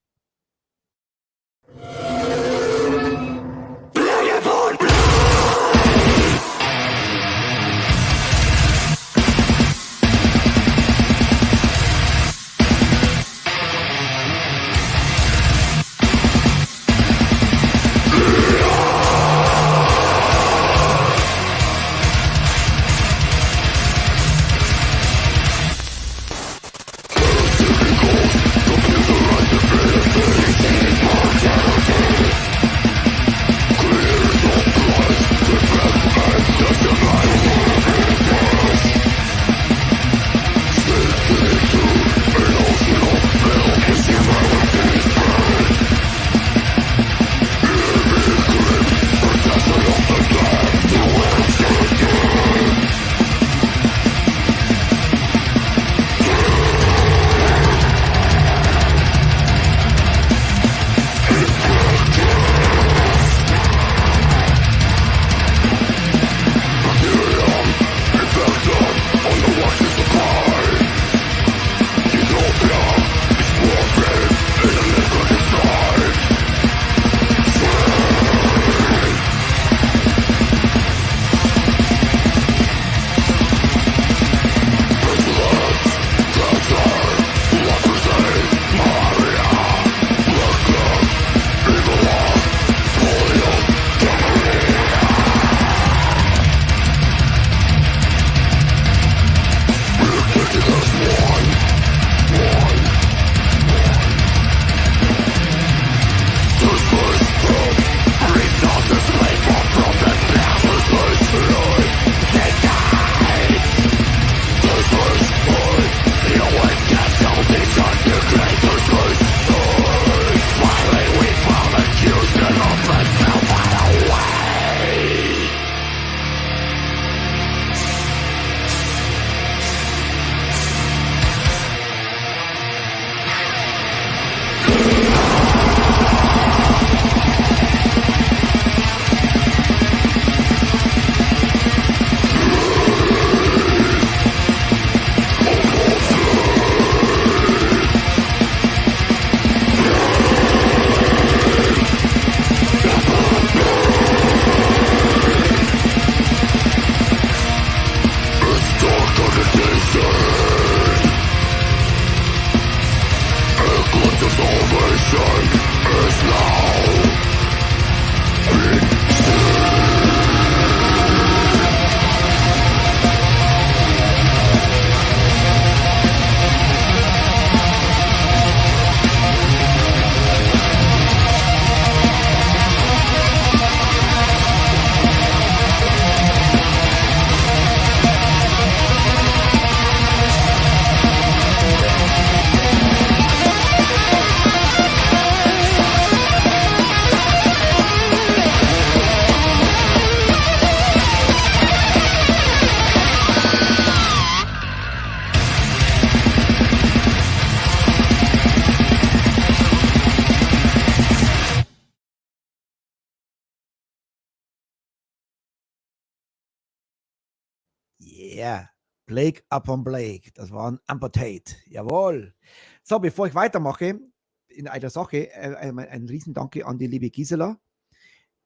Yeah, Plague upon Plague. Das war ein Amputate. Jawohl. So, bevor ich weitermache in einer Sache, ein Riesendanke an die liebe Gisela,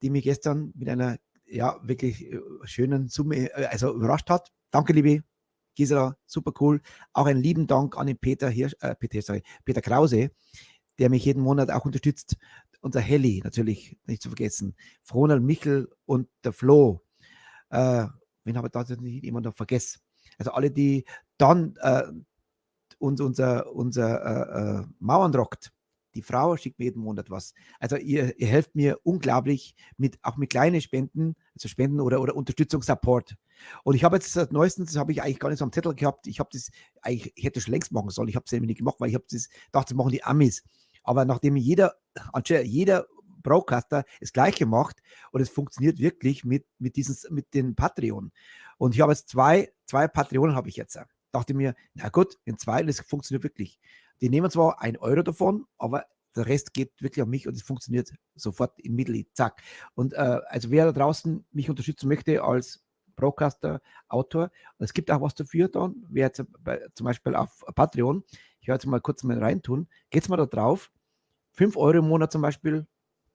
die mir gestern mit einer ja, wirklich schönen Summe, also überrascht hat. Danke, liebe Gisela, super cool. Auch einen lieben Dank an den Peter Krause, der mich jeden Monat auch unterstützt. Unser Heli natürlich, nicht zu vergessen. Fronal, Michel und der Flo. Wen habe ich da nicht immer noch vergessen? Also alle, die dann unser Mauern rockt. Die Frau schickt mir jeden Monat was. Also ihr helft mir unglaublich auch mit kleinen Spenden, also Spenden oder Unterstützung, Support. Und ich habe jetzt neuestens, das habe ich eigentlich gar nicht so am Zettel gehabt, ich hätte das schon längst machen sollen, ich habe es nämlich nicht gemacht, weil ich habe das gedacht, das machen die Amis. Aber nachdem jeder Broadcaster das Gleiche macht und es funktioniert wirklich mit den Patreon. Und ich habe jetzt zwei Patreonen habe ich jetzt. Dachte mir, na gut, in 2, das funktioniert wirklich. Die nehmen zwar 1 Euro davon, aber der Rest geht wirklich an mich und es funktioniert sofort im Mittel, zack. Und also wer da draußen mich unterstützen möchte als Broadcaster, Autor, es gibt auch was dafür dann, wer jetzt zum Beispiel auf Patreon, ich werde jetzt mal kurz mal reintun, geht's mal da drauf, 5 Euro im Monat zum Beispiel,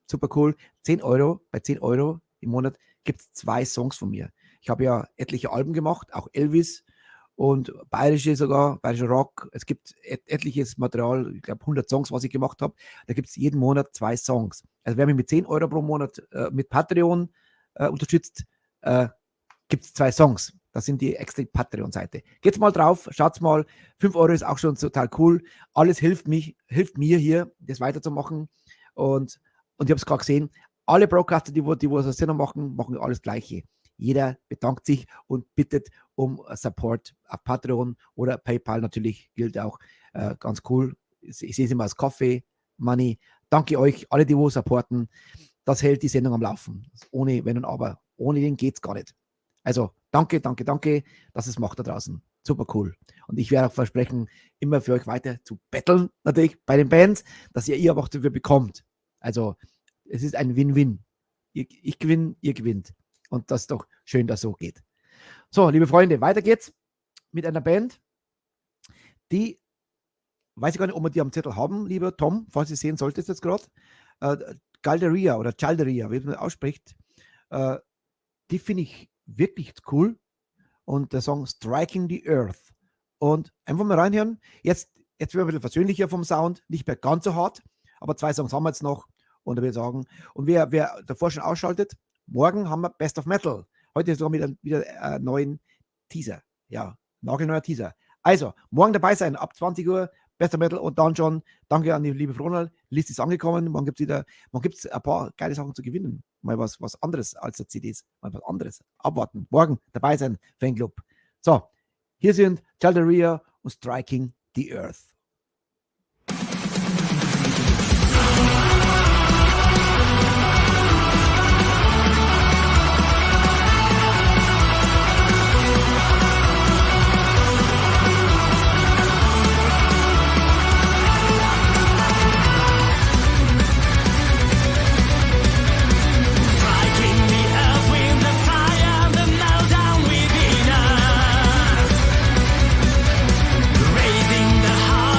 super cool, 10 Euro, bei 10 Euro im Monat gibt es 2 Songs von mir. Ich habe ja etliche Alben gemacht, auch Elvis, und bayerischer Rock. Es gibt etliches Material, ich glaube 100 Songs, was ich gemacht habe. Da gibt es jeden Monat 2 Songs. Also wer mich mit 10 Euro pro Monat mit Patreon unterstützt, gibt es 2 Songs. Das sind die extra Patreon-Seite. Geht's mal drauf, schaut's mal. 5 Euro ist auch schon total cool. Alles hilft mir hier, das weiterzumachen. Und ich habe es gerade gesehen, alle Broadcaster, die was Szene machen alles Gleiche. Jeder bedankt sich und bittet um Support auf Patreon oder PayPal natürlich, gilt auch ganz cool. Ich sehe es immer als Kaffee, Money. Danke euch, alle, die wo supporten. Das hält die Sendung am Laufen. Ohne Wenn und Aber. Ohne den geht es gar nicht. Also danke, dass es macht da draußen. Super cool. Und ich werde auch versprechen, immer für euch weiter zu betteln, natürlich bei den Bands, dass ihr auch dafür bekommt. Also es ist ein Win-Win. Ich gewinne, ihr gewinnt. Und das ist doch schön, dass es so geht. So, liebe Freunde, weiter geht's mit einer Band, die, weiß ich gar nicht, ob wir die am Zettel haben, lieber Tom, falls ihr sehen solltest jetzt gerade, Galderia oder Chalderia, wie man ausspricht, die finde ich wirklich cool. Und der Song Striking the Earth. Und einfach mal reinhören. Jetzt wird ein bisschen versöhnlicher vom Sound, nicht mehr ganz so hart, aber 2 Songs haben wir jetzt noch. Und da würde ich sagen, und wer davor schon ausschaltet, morgen haben wir Best of Metal. Heute ist wieder einen neuen Teaser. Ja, nagelneuer Teaser. Also, morgen dabei sein, ab 20 Uhr, Best of Metal und dann schon, danke an die liebe Fronal, Liste ist angekommen, morgen gibt es ein paar geile Sachen zu gewinnen. Mal was anderes als der CDs, mal was anderes. Abwarten, morgen dabei sein, Fanclub. So, hier sind Chalderia und Striking the Earth. Raising the heart.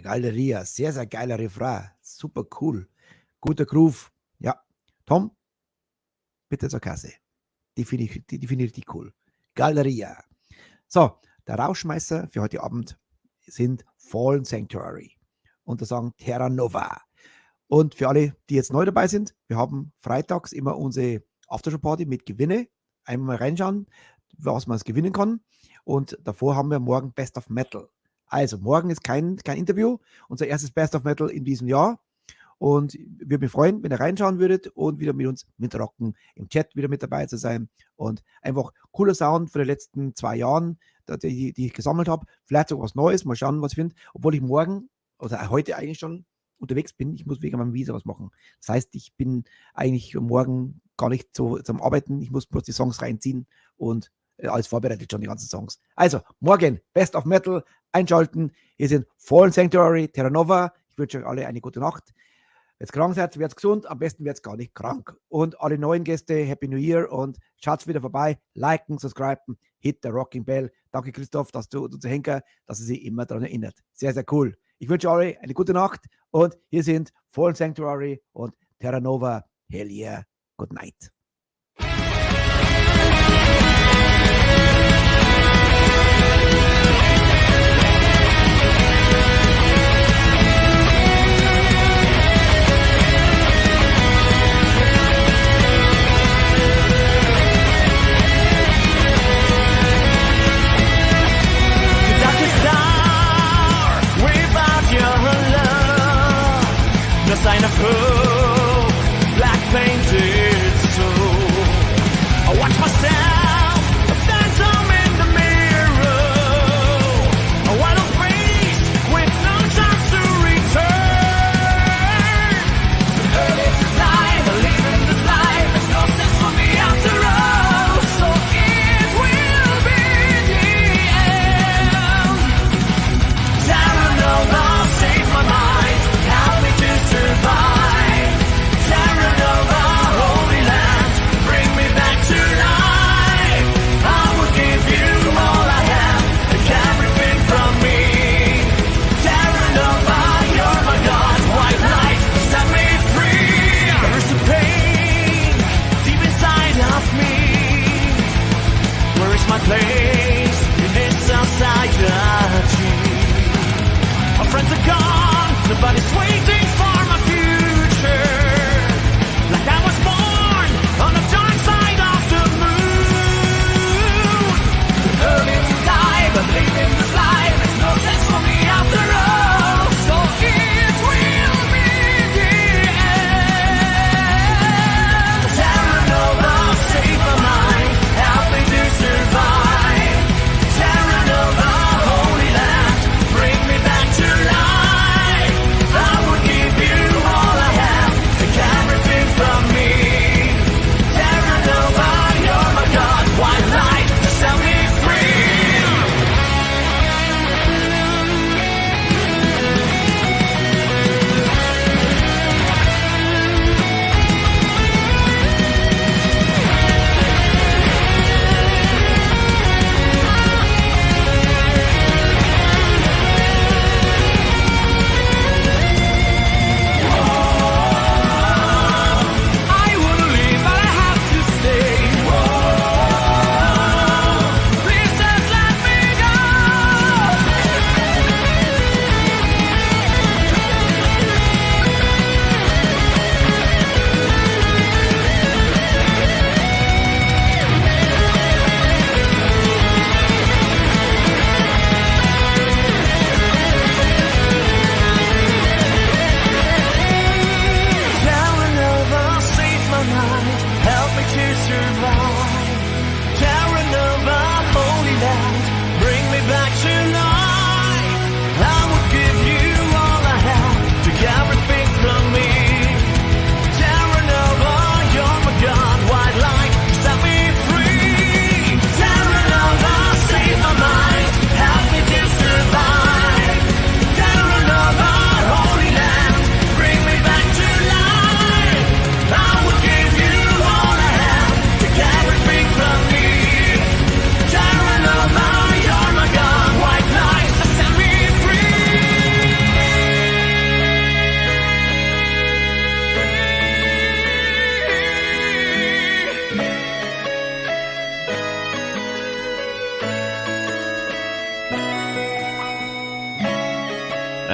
Galeria, sehr, sehr geiler Refrain. Super cool. Guter Groove. Ja. Tom, bitte zur Kasse. Die finde ich richtig cool. Galeria. So, der Rauschmeißer für heute Abend sind Fallen Sanctuary und der Song Terra Nova. Und für alle, die jetzt neu dabei sind, wir haben freitags immer unsere Aftershow-Party mit Gewinne. Einmal mal reinschauen, was man gewinnen kann. Und davor haben wir morgen Best of Metal. Also, morgen ist kein Interview, unser erstes Best of Metal in diesem Jahr. Und würde mich freuen, wenn ihr reinschauen würdet und wieder mit uns mitrocken, im Chat wieder mit dabei zu sein. Und einfach cooler Sound von den letzten 2 Jahren, die ich gesammelt habe. Vielleicht sogar was Neues, mal schauen, was ich finde. Obwohl ich morgen, oder heute eigentlich schon unterwegs bin, ich muss wegen meinem Visa was machen. Das heißt, ich bin eigentlich morgen gar nicht so zum Arbeiten. Ich muss bloß die Songs reinziehen und alles vorbereitet schon, die ganzen Songs. Also, morgen Best of Metal, einschalten. Hier sind Fallen Sanctuary, Terra Nova. Ich wünsche euch alle eine gute Nacht. Wenn ihr krank seid, werdet gesund. Am besten werdet gar nicht krank. Und alle neuen Gäste, Happy New Year und schaut wieder vorbei. Liken, subscriben, hit der Rocking Bell. Danke, Christoph, dass du unser Henker, dass er sich immer daran erinnert. Sehr, sehr cool. Ich wünsche euch eine gute Nacht und hier sind Fallen Sanctuary und Terra Nova. Hell yeah. Good night. Sign of hope, black painted soul. I watch myself, a phantom in the mirror. A wild face with no chance to return. Early to die, believing this life has no sense for me after all. So it will be the end. Terra Nova, save my mind. Help me to survive.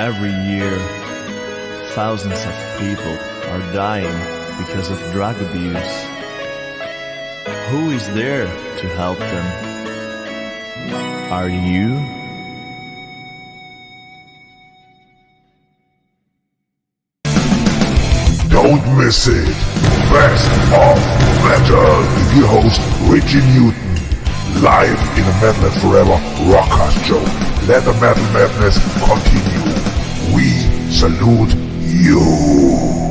Every year, thousands of people are dying because of drug abuse. Who is there to help them? Are you? Don't miss it. Best of Metal with your host Richie Newton. Live in the Metalheads Forever Rockcast Show. Let the metal madness continue. We salute you.